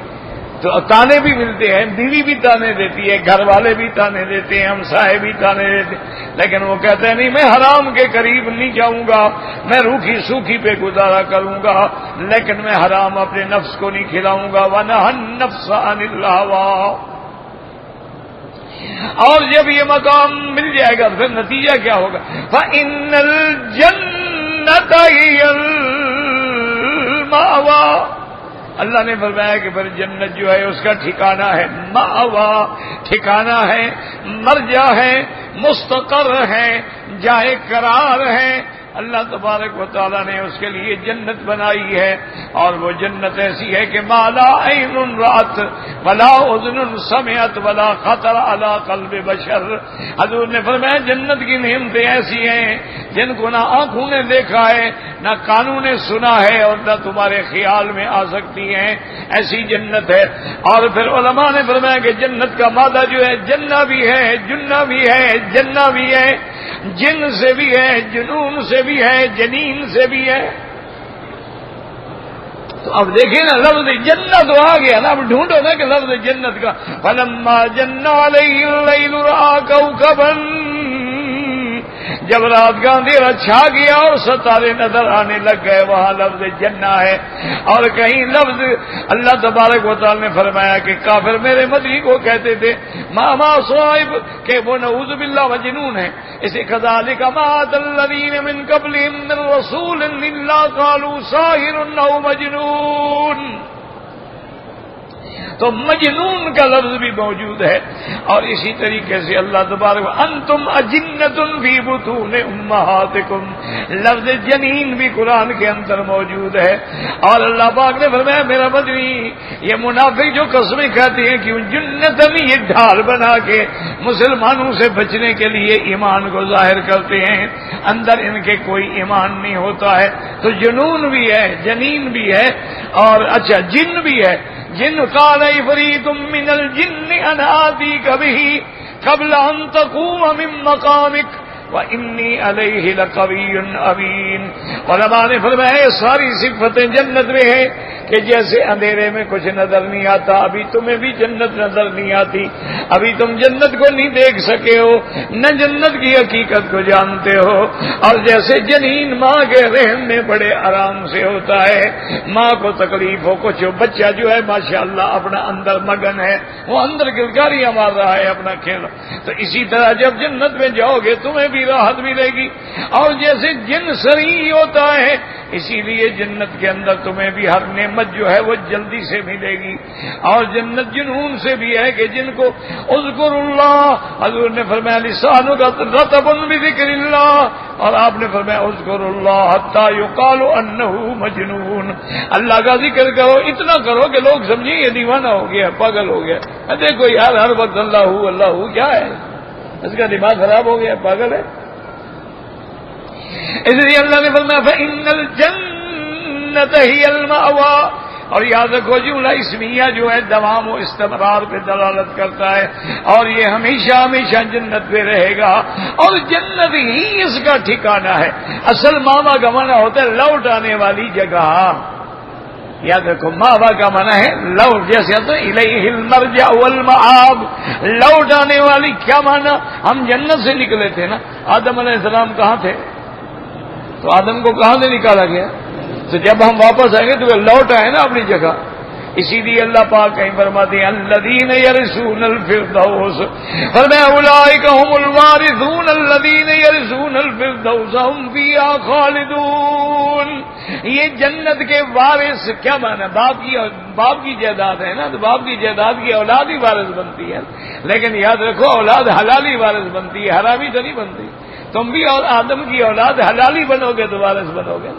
تو تانے بھی ملتے ہیں، بیوی بھی تانے دیتی ہے، گھر والے بھی تانے دیتے ہیں، ہمسائے بھی تانے دیتے ہیں، لیکن وہ کہتے ہیں نہیں میں حرام کے قریب نہیں جاؤں گا، میں روکھی سوکھی پہ گزارا کروں گا، لیکن میں حرام اپنے نفس کو نہیں کھلاؤں گا۔ وَنَهَى النَّفْسَ عَنِ الْهَوَىٰ۔ اور جب یہ مقام مل جائے گا پھر نتیجہ کیا ہوگا؟ فَإِنَّ الْجَنَّةَ هِيَ الْمَأْوَىٰ، اللہ نے فرمایا کہ پھر جنت جو ہے اس کا ٹھکانہ ہے مأوا، ٹھکانہ ہے، مرجع ہے، مستقر ہے، جائے قرار ہے۔ اللہ تبارک و تعالیٰ نے اس کے لیے جنت بنائی ہے، اور وہ جنت ایسی ہے کہ ما لا عین رأت ولا اذن سمعت ولا خطر علی قلب بشر۔ حضور نے فرمایا جنت کی نعمتیں ایسی ہیں جن کو نہ آنکھوں نے دیکھا ہے، نہ کانوں نے سنا ہے، اور نہ تمہارے خیال میں آ سکتی ہیں، ایسی جنت ہے۔ اور پھر علماء نے فرمایا کہ جنت کا مادہ جو ہے جنہ بھی ہے، جنہ بھی ہے، جنہ بھی ہے، جن سے بھی ہے، جنون سے بھی ہے، جنین سے بھی ہے۔ تو اب دیکھیں نا لفظ جنت تو آ گیا نا، اب ڈھونڈو نا کہ لفظ جنت کا فلما جن علیہ اللیل رأى کوکبا، جب رات کا اندھیرا چھا گیا اور ستارے نظر آنے لگ گئے، وہاں لفظ جنہ ہے۔ اور کہیں لفظ اللہ تبارک و تعالی نے فرمایا کہ کافر میرے مدعی کو کہتے تھے ما صاحب، کہ وہ نعوذ باللہ مجنون ہے۔ اسی کذالک ما اتى الذین من قبلهم من رسول الا قالوا ساحر او مجنون۔ تو مجنون کا لفظ بھی موجود ہے، اور اسی طریقے سے اللہ تبارک انتم اجنۃ فی بطون امہاتکم، لفظ جنین بھی قرآن کے اندر موجود ہے۔ اور اللہ پاک نے فرمایا میرا مدنی، یہ منافق جو قسمیں کہتے ہیں کہ جنتن، یہ ڈھال بنا کے مسلمانوں سے بچنے کے لیے ایمان کو ظاہر کرتے ہیں، اندر ان کے کوئی ایمان نہیں ہوتا ہے۔ تو جنون بھی ہے، جنین بھی ہے، اور اچھا جن بھی ہے۔ جن قال عفریت من الجن انا آتیک بہ قبل ان تقوم من مقامک وانی علیہ لقوی امین۔ علماء نے فرمایا یہ ساری صفتیں جنت میں ہیں کہ جیسے اندھیرے میں کچھ نظر نہیں آتا، ابھی تمہیں بھی جنت نظر نہیں آتی، ابھی تم جنت کو نہیں دیکھ سکے ہو، نہ جنت کی حقیقت کو جانتے ہو۔ اور جیسے جنین ماں کے رحم میں بڑے آرام سے ہوتا ہے، ماں کو تکلیف ہو کچھ، بچہ جو ہے ماشاءاللہ اپنا اندر مگن ہے، وہ اندر گلکاریاں مار رہا ہے اپنا کھیل۔ تو اسی طرح جب جنت میں جاؤ گے تمہیں بھی راحت ملے گی۔ اور جیسے جن سری ہوتا ہے، اسی لیے جنت کے اندر تمہیں بھی ہر نعمت جو ہے وہ جلدی سے ملے گی۔ اور جنت جنون سے بھی ہے کہ جن کو اذکر اللہ، حضور نے فرمایا لسانک رطب بذکر اللہ، اور آپ نے فرمایا اذکر اللہ حتی یقال انہ مجنون، اللہ کا ذکر کرو، اتنا کرو کہ لوگ سمجھیں یہ دیوانہ ہو گیا، پاگل ہو گیا۔ دیکھو یار ہر وقت اللہ کیا ہے، اس کا دماغ خراب ہو گیا، پاگل ہے۔ اس لیے اللہ نے فرمایا فإن الجنة هي المأوى، اور یاد رکھو جملہ اسمیہ جو ہے دوام و استمرار پہ دلالت کرتا ہے، اور یہ ہمیشہ ہمیشہ جنت پہ رہے گا، اور جنت ہی اس کا ٹھکانہ ہے۔ اصل ماوا کا معنی ہوتا ہے لوٹ آنے والی جگہ، یاد رکھو ماوا کا معنی ہے لوٹ، جیسے الیہ المرجع والمآب، لوٹ آنے والی۔ کیا معنی؟ ہم جنت سے نکلے تھے نا، آدم علیہ السلام کہاں تھے؟ تو آدم کو کہاں سے نکالا گیا؟ تو جب ہم واپس آئیں گے تو وہ لوٹ آئے نا اپنی جگہ۔ اسی لیے اللہ پاک کہیں فرماتے ہیں الذین یرثون الفردوس، فرمایا اولئک هم الوارثون الذین یرثون الفردوس هم فیہا خالدون۔ یہ جنت کے وارث کیا معنی؟ باپ کی جائیداد ہے نا، تو باپ کی جائیداد کی اولاد ہی وارث بنتی ہے، لیکن یاد رکھو اولاد حلالی وارث بنتی ہے، حرامی تو نہیں بنتی۔ تم بھی اور آدم کی اولاد حلالی بنو گے تو وارث بنو گے،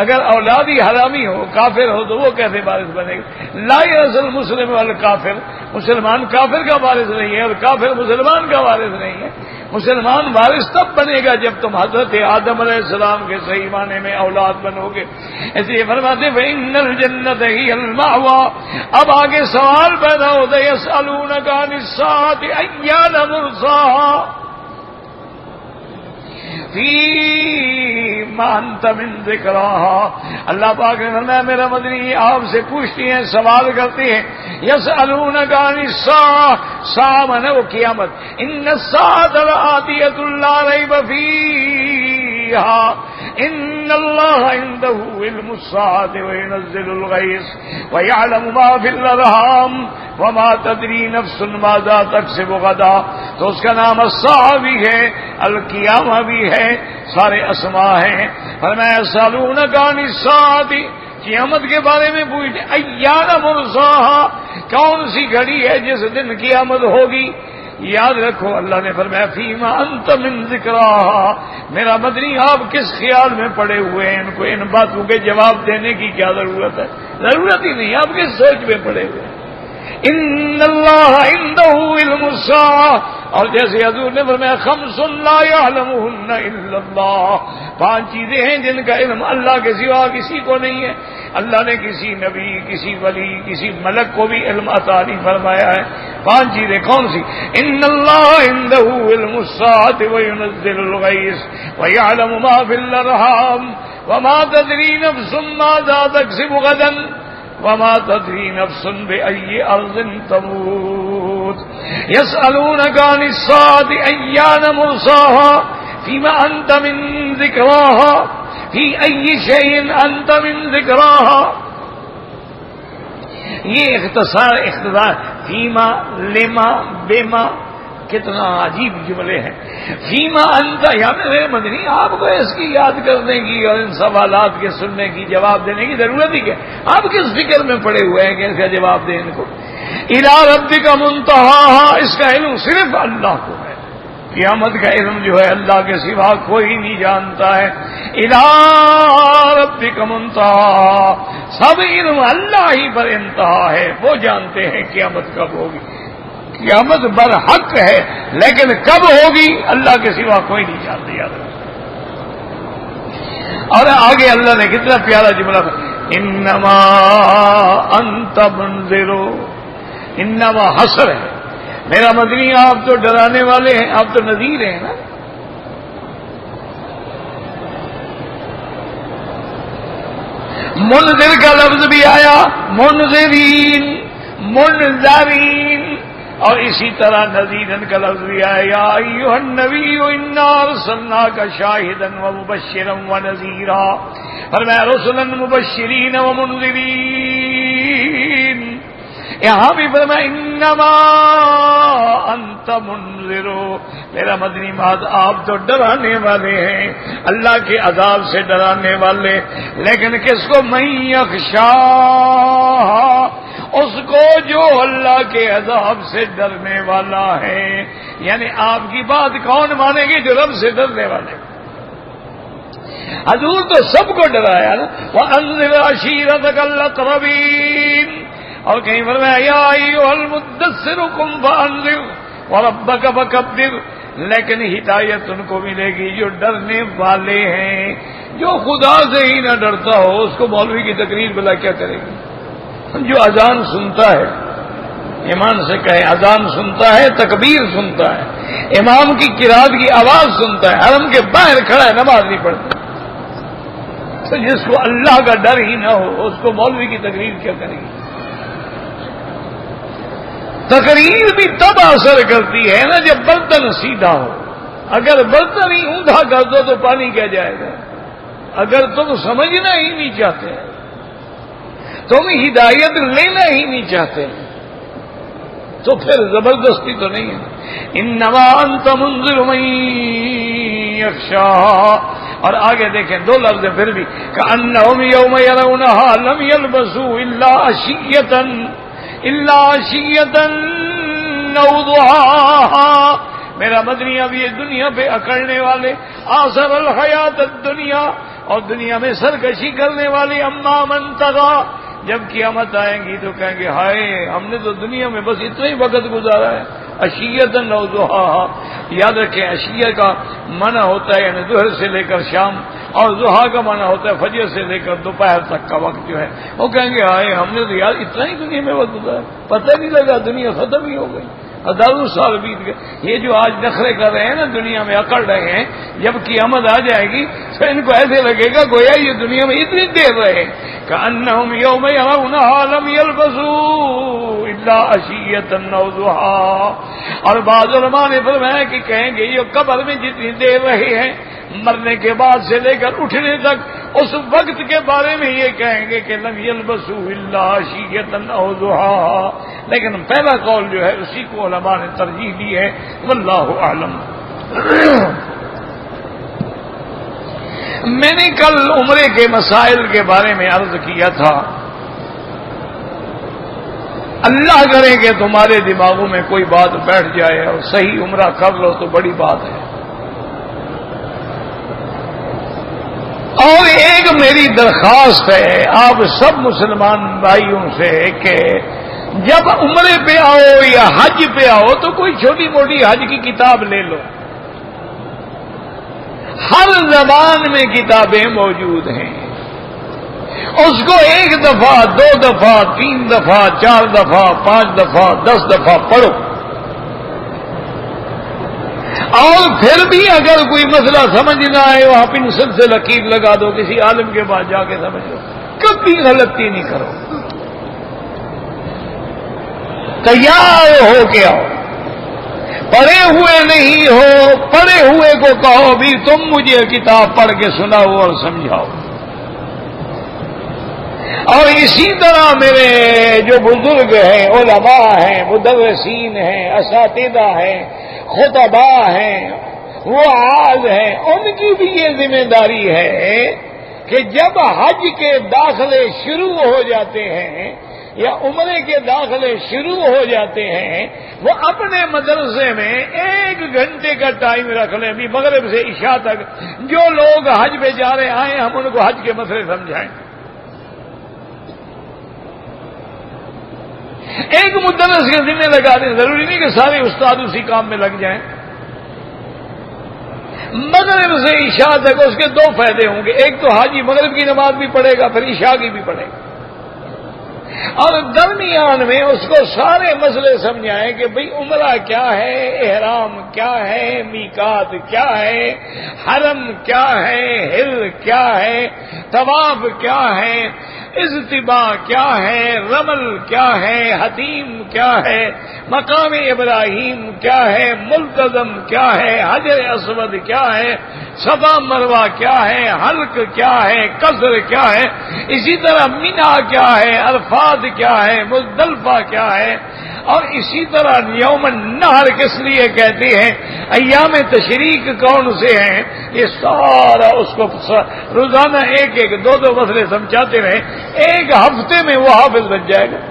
اگر اولاد ہی حرامی ہو، کافر ہو، تو وہ کیسے وارث بنے گا؟ لا یرث المسلم والکافر، مسلمان کافر کا وارث نہیں ہے اور کافر مسلمان کا وارث نہیں ہے۔ مسلمان وارث تب بنے گا جب تم حضرت آدم علیہ السلام کے صحیح معنی میں اولاد بنو گے۔ اس لیے فرماتے فإن الجنة هي المأوى۔ اب آگے سوال پیدا ہوتا ہے یسألونک عن الساعة أیان مرساها فیما انت من ذکراہا۔ اللہ پاک نے فرمایا میرا مدنی آپ سے پوچھتی ہیں، سوال کرتی ہیں، یسألونک عن الساعة، ساعة مانا وہ قیامت، ان الساعة لآتیۃ لا ریب فیہا ان اللہ عنده علم الساعة وینزل الغیث ویعلم ما فی الارحام وما تدری نفس ماذا تکسب غدا۔ تو اس کا نام الساعة بھی ہے، القیامہ بھی ہے، سارے اسماء ہیں۔ فرمایا یسألونک عن الساعة قیامت کے بارے میں پوچھتے ایان مرساہا، کون سی گھڑی ہے جس دن قیامت ہوگی؟ یاد رکھو اللہ نے فرمایا فیما انت من ذکراہا، میرا مدنی آپ کس خیال میں پڑے ہوئے ہیں؟ ان کو ان باتوں کے جواب دینے کی کیا ضرورت ہے؟ ضرورت ہی نہیں، آپ کس سوچ میں پڑے ہوئے ہیں؟ ان اللہ عنده علم الساعہ، اور جیسے حضور نے فرمایا خمس لا يعلمهن الا اللہ، 5 چیزیں ہیں جن کا علم اللہ کے سوا کسی کو نہیں ہے۔ اللہ نے کسی نبی، کسی ولی، کسی ملک کو بھی علم عطا نہیں فرمایا ہے۔ 5 چیزیں کون سی؟ ان اللہ عنده علم الساعة وينزل الغيث ويعلم ما في الارحام وما تدري نفس ماذا تكسب غدا وما تدري نفس بأي أرض تموت يسألونك عن الساعة أيان مرساها فيما أنت من ذكراها في أي شيء أنت من ذكراها۔ یہ اختصار فیما، لما، بما، کتنا عجیب جملے ہیں۔ فیما انت، یا میرے مدنی آپ کو اس کی یاد کرنے کی اور ان سوالات کے سننے کی، جواب دینے کی ضرورت ہی کیا؟ آپ کس فکر میں پڑے ہوئے ہیں کہ اس کا جواب دیں ان کو؟ الی ربک منتہاہا، اس کا علم صرف اللہ کو ہے۔ قیامت کا علم جو ہے اللہ کے سوا کوئی نہیں جانتا ہے۔ الی ربک منتہاہا، سب علم اللہ ہی پر انتہا ہے، وہ جانتے ہیں قیامت کب ہوگی۔ قیامت برحق ہے لیکن کب ہوگی اللہ کے سوا کوئی نہیں جانتا۔ یاد رکھو۔ اور آگے اللہ نے کتنا پیارا جملہ، انما انت منذر، انما حسر ہے میرا مدنی، آپ تو ڈرانے والے ہیں، آپ تو نذیر ہیں نا۔ منذر کا لفظ بھی آیا، منذرین، منذرین، اور اسی طرح نذیرن کا لفظ بھی آیا، یا ایھا النبی انا ارسلناک شاہدا ومبشرا ونذیرا، فرمایا رسلا مبشرین ومنذرین۔ یہاں بھی فرمایا انما انت منذر، میرا مدنی ماد آپ تو ڈرانے والے ہیں، اللہ کے عذاب سے ڈرانے والے، لیکن کس کو؟ من یخشاہ، اس کو جو اللہ کے عذاب سے ڈرنے والا ہے۔ یعنی آپ کی بات کون مانے گی؟ جو رب سے ڈرنے والے۔ حضور تو سب کو ڈرایا نا، وَأَنذِرْ عَشِيرَتَكَ الْأَقْرَبِينَ، اور کہیں فرمایا یا ایھا المدثر قم فانذر وربک فکبر، لیکن ہدایت ان کو ملے گی جو ڈرنے والے ہیں۔ جو خدا سے ہی نہ ڈرتا ہو اس کو مولوی کی تقریر بلا کیا کرے گی؟ جو اذان سنتا ہے، ایمان سے کہے، اذان سنتا ہے، تکبیر سنتا ہے، امام کی قرات کی آواز سنتا ہے، حرم کے باہر کھڑا ہے، نماز نہیں پڑھتا، تو جس کو اللہ کا ڈر ہی نہ ہو اس کو مولوی کی تقریر کیا کرے گی؟ تقریر بھی تب اثر کرتی ہے نا جب برتن سیدھا ہو۔ اگر برتن ہی اوندا کر دو تو پانی کیا جائے گا؟ اگر تم سمجھنا ہی نہیں چاہتے، تم ہدایت لینا ہی نہیں چاہتے، تو پھر زبردستی تو نہیں ہے۔ انما انت منذر من یخشاها، اور آگے دیکھیں 2 لفظ پھر بھی، کأنہم یوم یرونہا لم یلبسوا الا عشیۃ او ضحاہا، میرا مدنی اب یہ دنیا پہ اکڑنے والے، آثر الحیات الدنیا، اور دنیا میں سرکشی کرنے والے، اما من طغی، جب قیامت آئیں گی تو کہیں گے ہائے ہم نے تو دنیا میں بس اتنا ہی وقت گزارا ہے۔ عشیۃ او ضحاہا، یاد رکھیں عشیہ کا معنی ہوتا ہے یعنی ظہر سے لے کر شام، اور ضحیٰ کا معنی ہوتا ہے فجر سے لے کر دوپہر تک کا وقت جو ہے۔ وہ کہیں گے ہائے ہم نے تو یار اتنا ہی دنیا میں وقت گزارا، پتہ نہیں لگا دنیا ختم ہی ہو گئی، ہزاروں سال بیت گئے۔ یہ جو آج نخرے کر رہے ہیں نا، دنیا میں اکڑ رہے ہیں، جب قیامت آ جائے گی تو ان کو ایسے لگے گا گویا یہ دنیا میں اتنی دیر رہے۔ کأنہم یوم یرونہا لم یلبثوا الا عشیۃ او ضحاہا، اور بعض علماء نے فرمایا کہ کہیں گے یہ قبر میں جتنی دیر رہے ہیں، مرنے کے بعد سے لے کر اٹھنے تک، اس وقت کے بارے میں یہ کہیں گے کہ لم یلبثوا الا عشیۃ او ضحاہا، لیکن پہلا قول جو ہے اسی کو علماء نے ترجیح دی ہے، واللہ اعلم۔ میں نے کل عمرے کے مسائل کے بارے میں عرض کیا تھا، اللہ کرے کہ تمہارے دماغوں میں کوئی بات بیٹھ جائے اور صحیح عمرہ کر لو تو بڑی بات ہے۔ اور ایک میری درخواست ہے آپ سب مسلمان بھائیوں سے کہ جب عمرے پہ آؤ یا حج پہ آؤ تو کوئی چھوٹی موٹی حج کی کتاب لے لو۔ ہر زبان میں کتابیں موجود ہیں، اس کو 1 دفعہ 2 دفعہ 3 دفعہ 4 دفعہ 5 دفعہ 10 دفعہ پڑھو، اور پھر بھی اگر کوئی مسئلہ سمجھ نہ آئے وہاں پنسل سے لکیر لگا دو، کسی عالم کے پاس جا کے سمجھ لو، کبھی غلطی نہیں کرو، تیار ہو کے آؤ۔ پڑھے ہوئے نہیں ہو، پڑھے ہوئے کو کہو بھی تم مجھے کتاب پڑھ کے سناؤ اور سمجھاؤ۔ اور اسی طرح میرے جو بزرگ ہیں، علماء ہیں، مدرسین ہیں، اساتذہ ہیں، خطباء ہیں، وعاظ ہیں، ان کی بھی یہ ذمہ داری ہے کہ جب حج کے داخلے شروع ہو جاتے ہیں یا عمرے کے داخلے شروع ہو جاتے ہیں، وہ اپنے مدرسے میں 1 گھنٹے کا ٹائم رکھ لیں، بھی مغرب سے عشاء تک جو لوگ حج پہ جا رہے آئے ہم ان کو حج کے مسئلے سمجھائیں۔ ایک مدرس کے ذمہ لگا دیں، ضروری نہیں کہ سارے استاد اسی کام میں لگ جائیں۔ مغرب سے عشاء تک اس کے 2 فائدے ہوں گے، ایک تو حاجی مغرب کی نماز بھی پڑھے گا، پھر عشاء کی بھی پڑھے گا، اور درمیان میں اس کو سارے مسئلے سمجھائیں کہ بھئی عمرہ کیا ہے، احرام کیا ہے، میقات کیا ہے، حرم کیا ہے، حل کیا ہے، طواف کیا ہے، اجتباء کیا ہے، رمل کیا ہے، حتیم کیا ہے، مقام ابراہیم کیا ہے، ملتزم کیا ہے، حجر اسود کیا ہے، صفا مروہ کیا ہے، حلق کیا ہے، قصر کیا ہے، اسی طرح مینا کیا ہے، عرفات کیا ہے، مزدلفہ کیا ہے، اور اسی طرح یوم النحر کس لیے کہتے ہیں، ایام تشریق کون سے ہیں، یہ سارا اس کو روزانہ 1 2 مسئلے سمجھاتے رہے، 1 ہفتے میں وہ حافظ بن جائے گا۔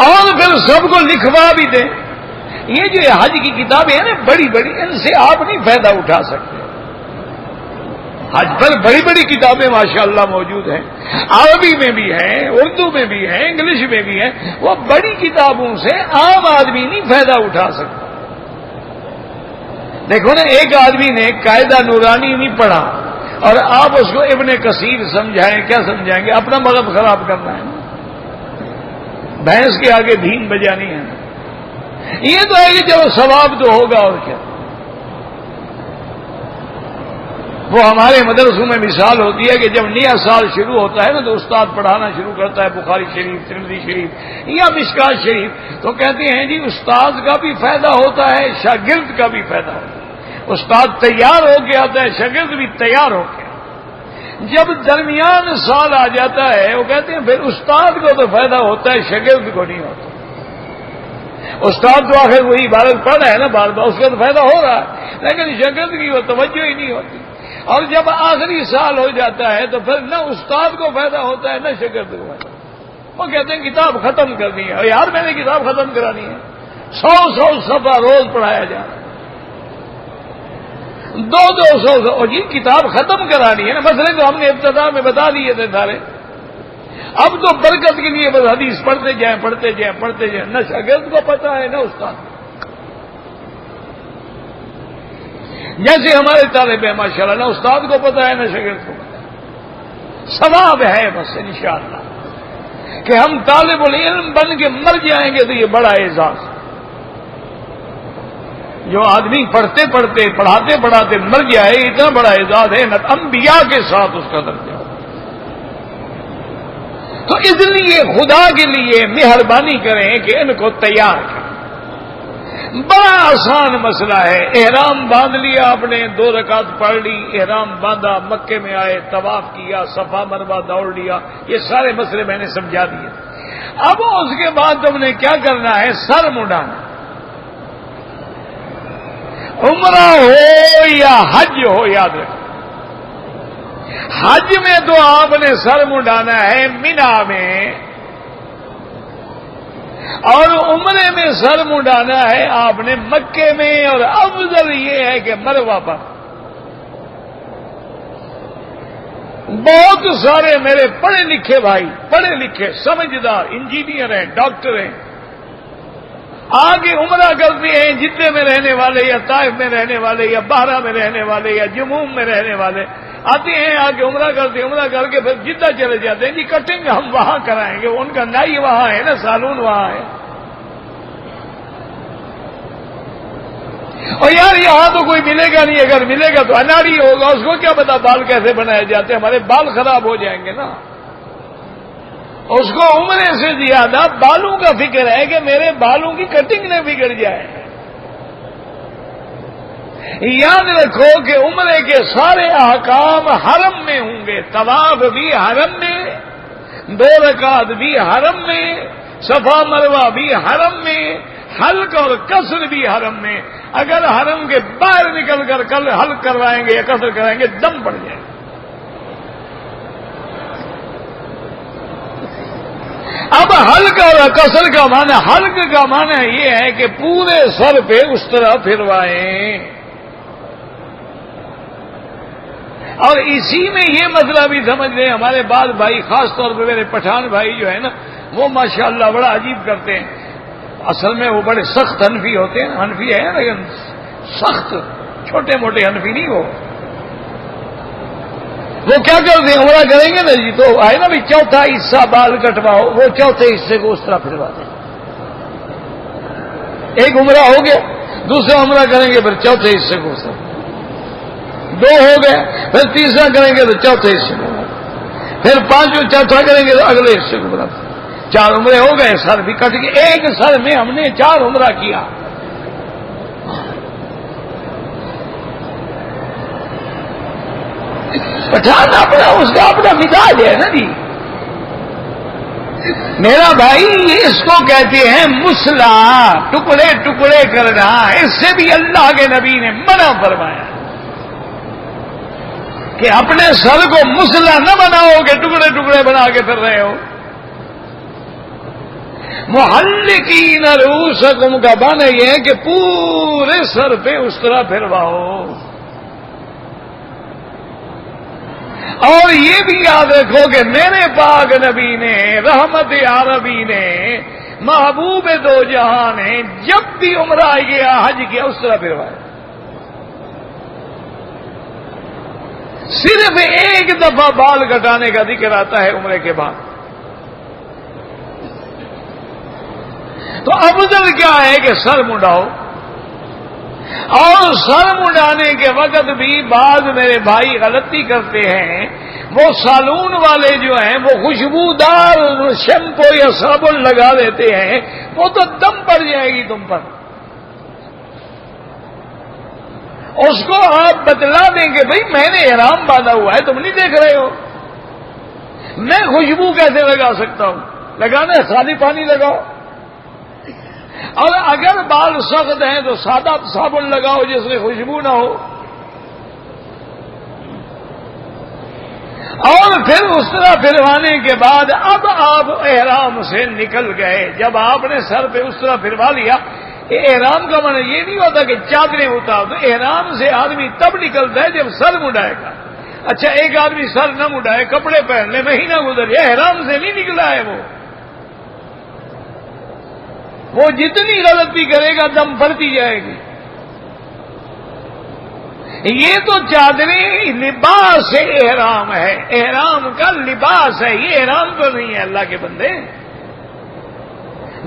اور پھر سب کو لکھوا بھی دیں۔ یہ جو حج کی کتابیں ہیں نا بڑی بڑی، ان سے آپ نہیں فائدہ اٹھا سکتے۔ حج پر بڑی بڑی کتابیں ماشاءاللہ موجود ہیں، عربی میں بھی ہیں، اردو میں بھی ہیں، انگلش میں بھی ہیں، وہ بڑی کتابوں سے عام آدمی نہیں فائدہ اٹھا سکتا۔ دیکھو نا، ایک آدمی نے قاعدہ نورانی نہیں پڑھا اور آپ اس کو ابن کثیر سمجھائیں، کیا سمجھائیں گے؟ اپنا مذہب خراب کرنا ہے، بھینس کے آگے بھین بجانی ہے۔ یہ تو ہے کہ چلو ثواب تو ہوگا، اور کیا۔ وہ ہمارے مدرسوں میں مثال ہوتی ہے کہ جب نیا سال شروع ہوتا ہے نا تو استاد پڑھانا شروع کرتا ہے بخاری شریف، ترمذی شریف یا مشکات شریف، تو کہتے ہیں جی استاد کا بھی فائدہ ہوتا ہے، شاگرد کا بھی فائدہ ہوتا ہے۔ استاد تیار ہو کے آتا ہے، شاگرد بھی تیار ہو کے۔ جب درمیان سال آ جاتا ہے وہ کہتے ہیں پھر استاد کو تو فائدہ ہوتا ہے، شاگرد کو نہیں ہوتا۔ استاد تو آخر وہی عبارت پڑھ رہا ہے نا بار بار، اس کا تو فائدہ ہو رہا ہے، لیکن شاگرد کی وہ توجہ ہی نہیں ہوتی۔ اور جب آخری سال ہو جاتا ہے تو پھر نہ استاد کو فائدہ ہوتا ہے نہ شاگرد کو فائدہ۔ وہ کہتے ہیں کتاب ختم کرنی ہے، یار میں نے کتاب ختم کرانی ہے، 100 صفحہ روز پڑھایا جا رہا ہے، 200 اور یہ کتاب ختم کرانی ہے نا۔ مسئلے تو ہم نے ابتدا میں بتا دیے تھے سارے، اب تو برکت کے لیے بس حدیث پڑھتے جائیں پڑھتے جائیں پڑھتے جائیں، نہ شاگرد کو پتہ ہے نہ استاد۔ جیسے ہمارے طالب ہیں ماشاءاللہ، نہ استاد کو پتہ ہے نہ شاگرد کو پتہ ہے۔ ثواب ہے بس انشاءاللہ کہ ہم طالب العلم بن کے مر جائیں گے تو یہ بڑا اعزاز۔ جو آدمی پڑھتے پڑھتے پڑھاتے پڑھاتے مر جائے اتنا بڑا اعزاز ہے، نہ انبیاء کے ساتھ اس کا درجہ ہو۔ تو اس لیے خدا کے لیے مہربانی کریں کہ ان کو تیار کریں۔ بڑا آسان مسئلہ ہے، احرام باندھ لیا آپ نے، 2 رکعت پڑھ لی، احرام باندھا، مکے میں آئے، طواف کیا، صفا مروہ دوڑ لیا، یہ سارے مسئلے میں نے سمجھا دیے۔ اب اس کے بعد تم نے کیا کرنا ہے؟ سر مڈانا۔ عمرہ ہو یا حج ہو، یاد رکھیں حج میں تو آپ نے سر منڈانا ہے مینا میں، اور عمرے میں سر منڈانا ہے آپ نے مکے میں، اور افضل یہ ہے کہ مروہ پر۔ بہت سارے میرے پڑھے لکھے بھائی، پڑھے لکھے سمجھدار انجینئر ہیں، ڈاکٹر ہیں، آگے عمرہ کرتے ہیں، جدے میں رہنے والے یا طائف میں رہنے والے یا بحرہ میں رہنے والے یا جموم میں رہنے والے آتے ہیں، آگے عمرہ کرتے ہیں، عمرہ کر کے پھر جدہ چلے جاتے ہیں، جی کٹنگ ہم وہاں کرائیں گے، ان کا نائی وہاں ہے نا، سالون وہاں ہے۔ اور یار یہاں تو کوئی ملے گا نہیں، اگر ملے گا تو اناڑی ہوگا، اس کو کیا پتا بال کیسے بنائے جاتے ہیں، ہمارے بال خراب ہو جائیں گے نا۔ اس کو عمرے سے زیادہ بالوں کا فکر ہے کہ میرے بالوں کی کٹنگ نہ بگڑ جائے۔ یاد رکھو کہ عمرے کے سارے احکام حرم میں ہوں گے، طواف بھی حرم میں، 2 رکعت بھی حرم میں، صفا مروہ بھی حرم میں، حلق اور قصر بھی حرم میں۔ اگر حرم کے باہر نکل کر کل حلق کروائیں گے یا قصر کرائیں گے دم پڑ جائے گا۔ اب حلق اور قصر کا معنی، حلق کا معنی یہ ہے کہ پورے سر پہ اس طرح پھروائیں، اور اسی میں یہ مسئلہ بھی سمجھ لیں، ہمارے بعض بھائی خاص طور پہ میرے پٹھان بھائی جو ہے نا، وہ ماشاءاللہ بڑا عجیب کرتے ہیں۔ اصل میں وہ بڑے سخت حنفی ہوتے ہیں، حنفی ہے لیکن سخت، چھوٹے موٹے حنفی نہیں وہ کیا کرتے ہیں، عمرہ کریں گے نا جی تو آئے نا بھی چوتھا حصہ بال کٹواؤ، وہ چوتھے حصے کو اس طرح پھرواتے ہیں۔ ایک عمرہ ہو گیا، دوسرا عمرہ کریں گے پھر چوتھے حصے کو اس طرح، 2 ہو گئے پھر تیسرا کریں گے تو چوتھے حصے کو، پھر 5واں چوتھا کریں گے تو اگلے حصے کو بنا۔ 4 عمرے ہو گئے، سر بھی کٹ گئے، ایک سر میں ہم نے 4 عمرہ کیا۔ پٹھان اپنا اس کا اپنا مزاج ہے نا جی میرا بھائی، اس کو کہتے ہیں مسلح، ٹکڑے ٹکڑے کرنا، اس سے بھی اللہ کے نبی نے منع فرمایا کہ اپنے سر کو مسلح نہ بناؤ کہ ٹکڑے ٹکڑے بنا کے پھر رہے ہو۔ محلقین رؤوسکم کا معنی یہ ہے کہ پورے سر پہ اس طرح پھرواؤ۔ اور یہ بھی یاد رکھو کہ میرے پاک نبی نے، رحمت عربی نے، محبوب 2 جہاں نے جب بھی عمرہ کیا، حج کیا، اس طرح پھروایا۔ صرف ایک دفعہ بال کٹانے کا ذکر آتا ہے عمرے کے بعد۔ تو افضل کیا ہے کہ سر منڈاؤ، اور سر منڈانے کے وقت بھی بعض میرے بھائی غلطی کرتے ہیں، وہ سالون والے جو ہیں وہ خوشبودار شیمپو یا صابن لگا دیتے ہیں، وہ تو دم پڑ جائے گی تم پر۔ اس کو آپ بتلا دیں گے بھائی میں نے احرام باندھا ہوا ہے، تم نہیں دیکھ رہے ہو، میں خوشبو کیسے لگا سکتا ہوں؟ لگانا ہے خالی پانی لگاؤ، اور اگر بال سخت ہیں تو سادہ صابن لگاؤ جس میں خوشبو نہ ہو، اور پھر اس طرح پھروانے کے بعد اب آپ احرام سے نکل گئے۔ جب آپ نے سر پہ اس طرح پھروا لیا، احرام کا معنی یہ نہیں ہوتا کہ چادریں اتار دو، احرام سے آدمی تب نکلتا ہے جب سر منڈائے گا۔ اچھا ایک آدمی سر نہ منڈائے، کپڑے پہن لے، مہینہ گزر جائے، احرام سے نہیں نکلا ہے وہ جتنی غلطی کرے گا دم پڑتی جائے گی۔ یہ تو چادریں لباس احرام ہے، احرام کا لباس ہے، یہ احرام تو نہیں ہے اللہ کے بندے۔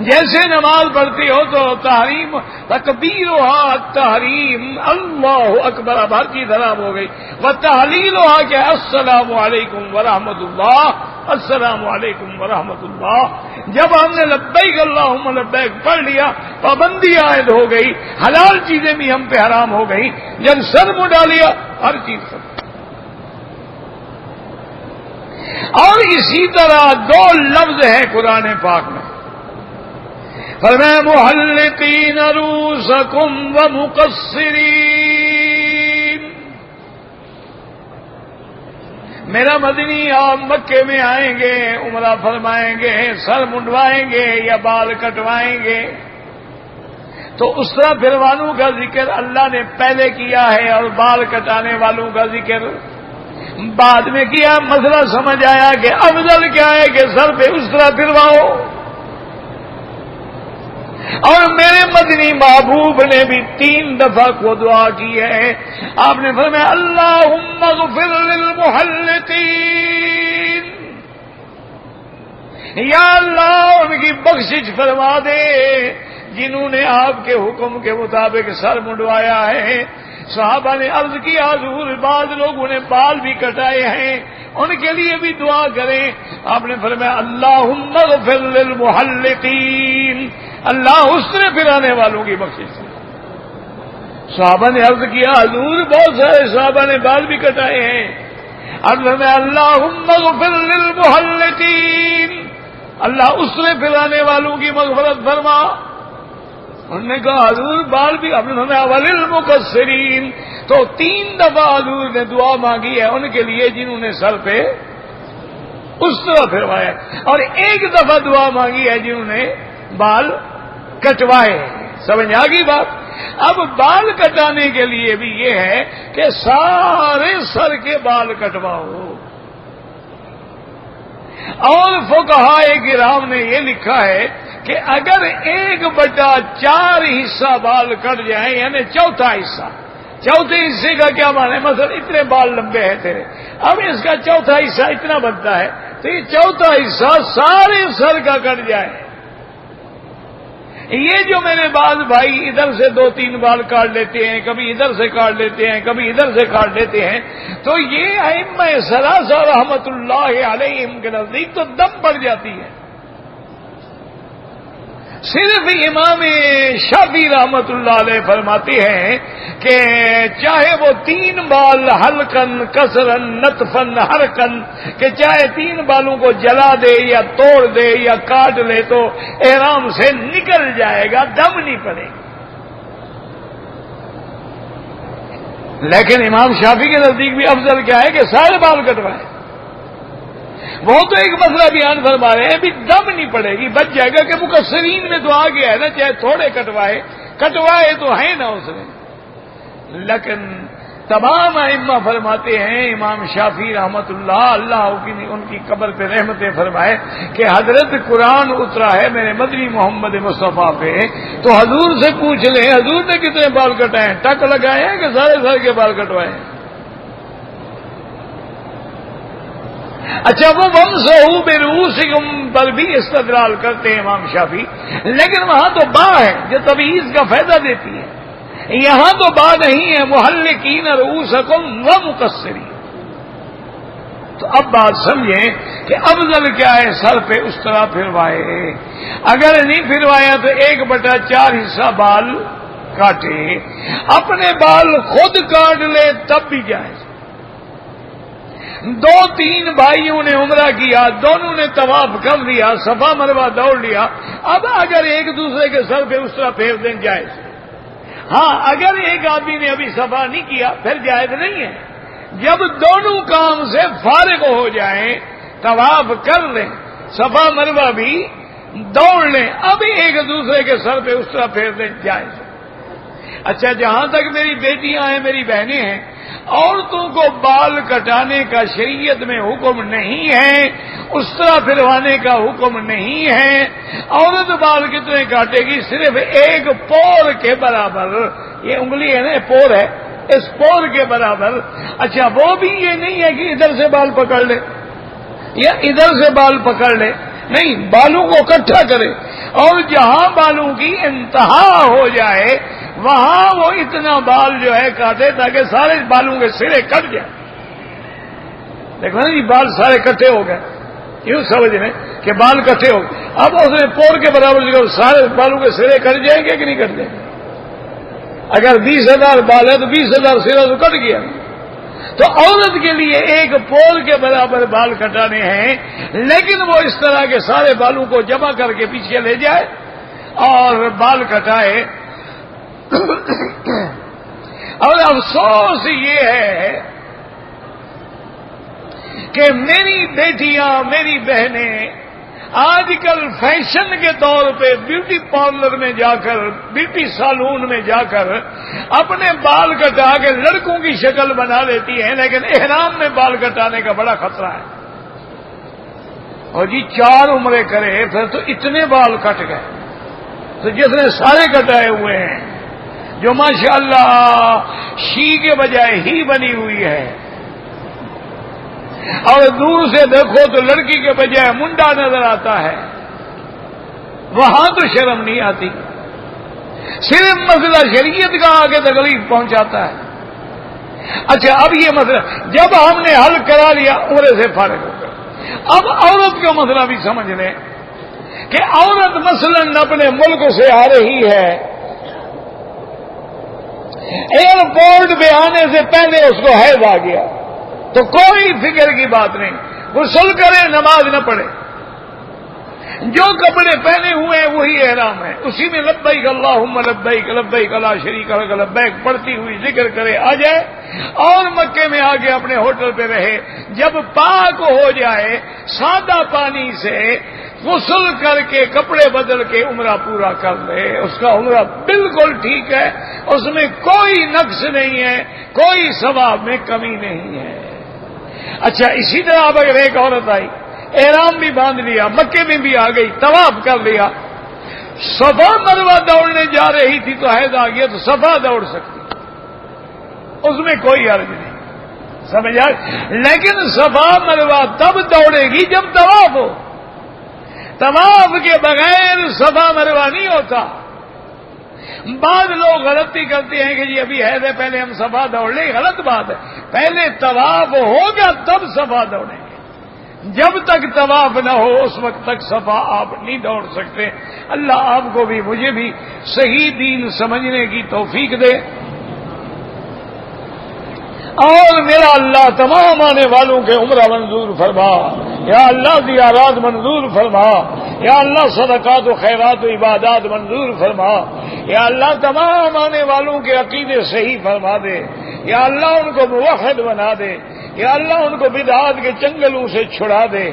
جیسے نماز پڑھتی ہو تو تحریم، تکبیرها تحریم، اللہ اکبر اب ہر چیز حرام ہو گئی، وتحلیلها کیا السلام علیکم ورحمۃ اللہ، السلام علیکم ورحمۃ اللہ۔ جب ہم نے لبیک اللہم لبیک پڑھ لیا، پابندی عائد ہو گئی، حلال چیزیں بھی ہم پہ حرام ہو گئی۔ جب سر منڈا لیا ہر چیز سب۔ اور اسی طرح 2 لفظ ہیں قرآن پاک میں، فرمایا محلقین رؤوسکم ومقصرین، میرا مدنی اور مکے میں آئیں گے، عمرہ فرمائیں گے، سر منڈوائیں گے یا بال کٹوائیں گے، تو اسرا پھروانوں کا ذکر اللہ نے پہلے کیا ہے اور بال کٹانے والوں کا ذکر بعد میں کیا۔ مسئلہ سمجھ آیا کہ افضل کیا ہے کہ سر پہ اسرا پھرواؤ۔ اور میرے مدنی محبوب نے بھی 3 دفعہ کو دعا کی ہے۔ آپ نے فرمایا اللہم اغفر للمحلقین، یا اللہ ان کی بخشش فرما دے جنہوں نے آپ کے حکم کے مطابق سر منڈوایا ہے۔ صحابہ نے عرض کیا حضور بعض لوگوں نے بال بھی کٹائے ہیں، ان کے لیے بھی دعا کریں۔ آپ نے فرمایا اللہم اغفر للمحلقین، اللہ حسن پھرانے والوں کی بخشش۔ صحابہ نے عرض کیا حضور بہت سارے صحابہ نے بال بھی کٹائے ہیں۔ عرض میں اللہم اغفر للمحلقین، اللہ حسن پھرانے والوں کی مغفرت فرما۔ انہوں نے کہا حضور بال بھی، آپ نے فرمایا وللمقصرین، تو 3 دفعہ حضور نے دعا مانگی ہے ان کے لیے جنہوں نے سر پہ اس طرح پھروایا، اور 1 دفعہ دعا مانگی ہے جنہوں نے بال کٹوائے۔ سمجھ آ گئی بات؟ اب بال کٹانے کے لیے بھی یہ ہے کہ سارے سر کے بال کٹواؤ، اور فقہائے کرام نے یہ لکھا ہے کہ اگر 1/4 حصہ بال کٹ جائیں یعنی چوتھا حصہ، چوتھے حصے کا کیا معنی ہے؟ مثلا اتنے بال لمبے ہیں تیرے، اب اس کا چوتھا حصہ اتنا بنتا ہے، تو یہ چوتھا حصہ سارے سر کا کٹ جائے۔ یہ جو میرے بعض بھائی ادھر سے 2-3 بال کاٹ لیتے ہیں، کبھی ادھر سے کاٹ لیتے ہیں، کبھی ادھر سے کاٹ لیتے ہیں، تو یہ ائمہ ثلاثہ رحمت اللہ علیہم کے نزدیک تو دم پڑ جاتی ہے۔ صرف امام شافعی رحمت اللہ علیہ فرماتے ہیں کہ چاہے وہ 3 بال حلقن کسرن نطفن حرکن، کہ چاہے 3 بالوں کو جلا دے یا توڑ دے یا کاٹ لے تو احرام سے نکل جائے گا، دم نہیں پڑے گا۔ لیکن امام شافعی کے نزدیک بھی افضل کیا ہے کہ سارے بال کٹوائے۔ وہ تو ایک مسئلہ بیان فرما رہے ہیں بھی دم نہیں پڑے گی، بچ جائے گا، کہ مقصرین میں تو آ گیا ہے نا، چاہے تھوڑے کٹوائے تو ہے نا اس نے۔ لیکن تمام ائمہ فرماتے ہیں، امام شافعی رحمت اللہ ان کی قبر پہ رحمتیں فرمائے، کہ حضرت قرآن اترا ہے میرے مدنی محمد مصطفیٰ پہ، تو حضور سے پوچھ لیں حضور نے کتنے بال کٹائے ہیں، ٹک لگائے ہیں کہ سارے سر کے بال کٹوائے ہیں؟ اچھا وہ وَامْسَحُوا بِرُؤُوسِكُمْ پر بھی استدلال کرتے ہیں امام شافعی، لیکن وہاں تو با ہے جو تمییز کا فائدہ دیتی ہے، یہاں تو با نہیں ہے، مُحَلِّقِينَ رُؤُوسَكُمْ وَمُقَصِّرِينَ۔ تو اب بات سمجھیں کہ افضل کیا ہے، سر پہ اس طرح پھروائے، اگر نہیں پھروایا تو 1/4 حصہ بال کاٹے، اپنے بال خود کاٹ لے تب بھی جائز۔ 2-3 بھائیوں نے عمرہ کیا، دونوں نے طواف کر لیا، صفا مروہ دوڑ لیا، اب اگر ایک دوسرے کے سر پہ اس طرح پھیر دیں جائز۔ ہاں اگر ایک آدمی نے ابھی صفا نہیں کیا پھر جائز نہیں ہے۔ جب دونوں کام سے فارغ ہو جائیں، طواف کر لیں، صفا مروہ بھی دوڑ لیں، اب ایک دوسرے کے سر پہ اس طرح پھیر دیں جائز۔ اچھا جہاں تک میری بیٹیاں ہیں، میری بہنیں ہیں، عورتوں کو بال کٹانے کا شریعت میں حکم نہیں ہے، اس طرح پھروانے کا حکم نہیں ہے۔ عورت بال کتنے کاٹے گی؟ صرف 1 پور کے برابر، یہ انگلی ہے نا، پور ہے، اس پور کے برابر۔ اچھا وہ بھی یہ نہیں ہے کہ ادھر سے بال پکڑ لے یا ادھر سے بال پکڑ لے، نہیں، بالوں کو اکٹھا کرے، اور جہاں بالوں کی انتہا ہو جائے وہاں وہ اتنا بال جو ہے کاٹے تاکہ سارے بالوں کے سرے کٹ جائیں۔ دیکھو نا جی بال سارے کٹھے ہو گئے، یوں سمجھ لیں کہ بال کٹھے ہو گئے، اب اس نے پور کے برابر جو سارے بالوں کے سرے کٹ جائیں گے کہ نہیں کٹ جائیں گے؟ اگر 20,000 بال ہے تو 20,000 سرا تو کٹ گیا۔ تو عورت کے لیے 1 پور کے برابر بال کٹانے ہیں، لیکن وہ اس طرح کے سارے بالوں کو جمع کر کے پیچھے لے جائے اور بال کٹائے۔ اور افسوس یہ ہے کہ میری بیٹیاں میری بہنیں آج کل فیشن کے طور پہ بیوٹی پارلر میں جا کر بیوٹی سالون میں جا کر اپنے بال کٹا کے لڑکوں کی شکل بنا لیتی ہیں، لیکن احرام میں بال کٹانے کا بڑا خطرہ ہے۔ اور جی 4 عمرے کرے پھر تو اتنے بال کٹ گئے، تو جس نے سارے کٹائے ہوئے ہیں، جو ماشاءاللہ شی کے بجائے ہی بنی ہوئی ہے، اور دور سے دیکھو تو لڑکی کے بجائے منڈا نظر آتا ہے، وہاں تو شرم نہیں آتی، صرف مسئلہ شریعت کا آگے تکلیف پہنچاتا ہے۔ اچھا اب یہ مسئلہ جب ہم نے حل کرا لیا عمرے سے فارغ ہو کر، اب عورت کا مسئلہ بھی سمجھ لیں کہ عورت مثلاً اپنے ملک سے آ رہی ہے، ایئرپورٹ پہ آنے سے پہلے اس کو حیض آ گیا تو کوئی فکر کی بات نہیں، غسل کرے نماز نہ پڑھے، جو کپڑے پہنے ہوئے ہیں وہی احرام ہے، اسی میں لبیک اللہم لبیک لبیک لا شریک لک لبیک پڑھتی ہوئی ذکر کرے آ جائے، اور مکے میں آ کے اپنے ہوٹل پہ رہے، جب پاک ہو جائے سادہ پانی سے غسل کر کے کپڑے بدل کے عمرہ پورا کر لے، اس کا عمرہ بالکل ٹھیک ہے، اس میں کوئی نقص نہیں ہے، کوئی ثواب میں کمی نہیں ہے۔ اچھا اسی طرح اب اگر ایک عورت آئی، احرام بھی باندھ لیا، مکے میں بھی آ گئی، طواف کر لیا، صفا مروہ دوڑنے جا رہی تھی تو حیض آ گیا تو صفا دوڑ سکتی، اس میں کوئی حرج نہیں، سمجھ آئے؟ لیکن صفا مروہ تب دوڑے گی جب طواف ہو، طواف کے بغیر صفا مروہ نہیں ہوتا۔ بعض لوگ غلطی کرتے ہیں کہ جی ابھی حیض ہے پہلے ہم صفا دوڑ لیں، غلط بات ہے، پہلے طواف ہوگا تب صفا دوڑیں گے، جب تک طواف نہ ہو اس وقت تک صفا آپ نہیں دوڑ سکتے۔ اللہ آپ کو بھی مجھے بھی صحیح دین سمجھنے کی توفیق دے، اور میرا اللہ تمام آنے والوں کے عمرہ منظور فرما، یا اللہ زیارات منظور فرما، یا اللہ صدقات و خیرات و عبادات منظور فرما، یا اللہ تمام آنے والوں کے عقیدے صحیح فرما دے، یا اللہ ان کو موحد بنا دے، یا اللہ ان کو بدعات کے چنگلوں سے چھڑا دے،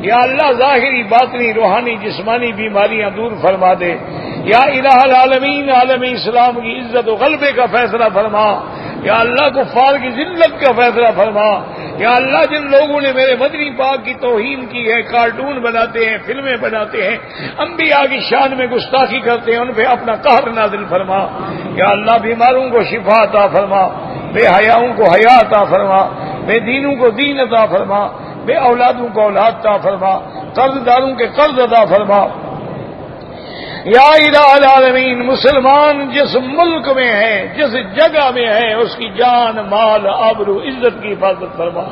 یا اللہ ظاہری باطنی روحانی جسمانی بیماریاں دور فرما دے، یا الہ العالمین عالم اسلام کی عزت و غلبے کا فیصلہ فرما، یا اللہ کفار کی ذلت کا فیصلہ فرما، یا اللہ جن لوگوں نے میرے مدنی پاک کی توہین کی ہے، کارٹون بناتے ہیں، فلمیں بناتے ہیں، انبیاء کی شان میں گستاخی کرتے ہیں، ان پہ اپنا قہر نازل فرما، یا اللہ بیماروں کو شفا عطا فرما، بے حیاؤں کو حیا عطا فرما، بے دینوں کو دین عطا فرما، بے اولادوں کو اولاد عطا فرما، قرض داروں کے قرض عطا فرما۔ یا الہ العالمین مسلمان جس ملک میں ہے، جس جگہ میں ہے، اس کی جان مال آبرو عزت کی حفاظت فرما۔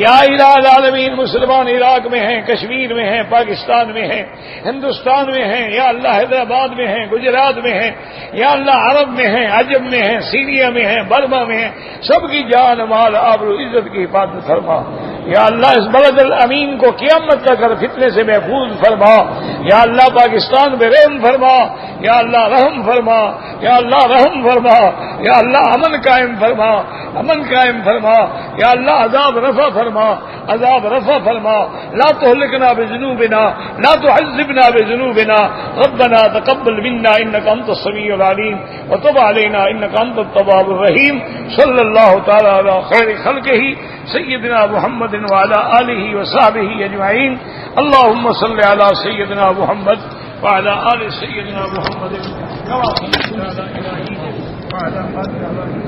یا الہ العالمین مسلمان عراق میں ہیں، کشمیر میں ہیں، پاکستان میں ہیں، ہندوستان میں ہیں، یا اللہ حیدرآباد میں ہیں، گجرات میں ہیں، یا اللہ عرب میں ہیں، عجم میں ہیں، سیریا میں ہیں، برما میں ہیں، سب کی جان مال آبرو عزت کی حفاظت فرما۔ یا اللہ اس بلد الامین کو قیامت تک ہر فتنے سے محفوظ فرما۔ یا اللہ پاکستان میں رحم فرما، یا اللہ رحم فرما، یا اللہ رحم فرما، یا اللہ امن قائم فرما، امن قائم فرما، یا اللہ عذاب رفع فرما، عذاب رفع فرما، لا تهلكنا بذنوبنا لا تعذبنا بذنوبنا، ربنا تقبل منا انك انت السميع العليم وتب علينا انك انت التواب الرحيم۔ صلی اللہ تعالی علی خیر خلقہ سیدنا محمد وعلى آلہ وصحبہ اجمعین۔ اللهم صل على سيدنا محمد وعلى آل سيدنا محمد كما صليت على إبراهيم وعلى آل إبراهيم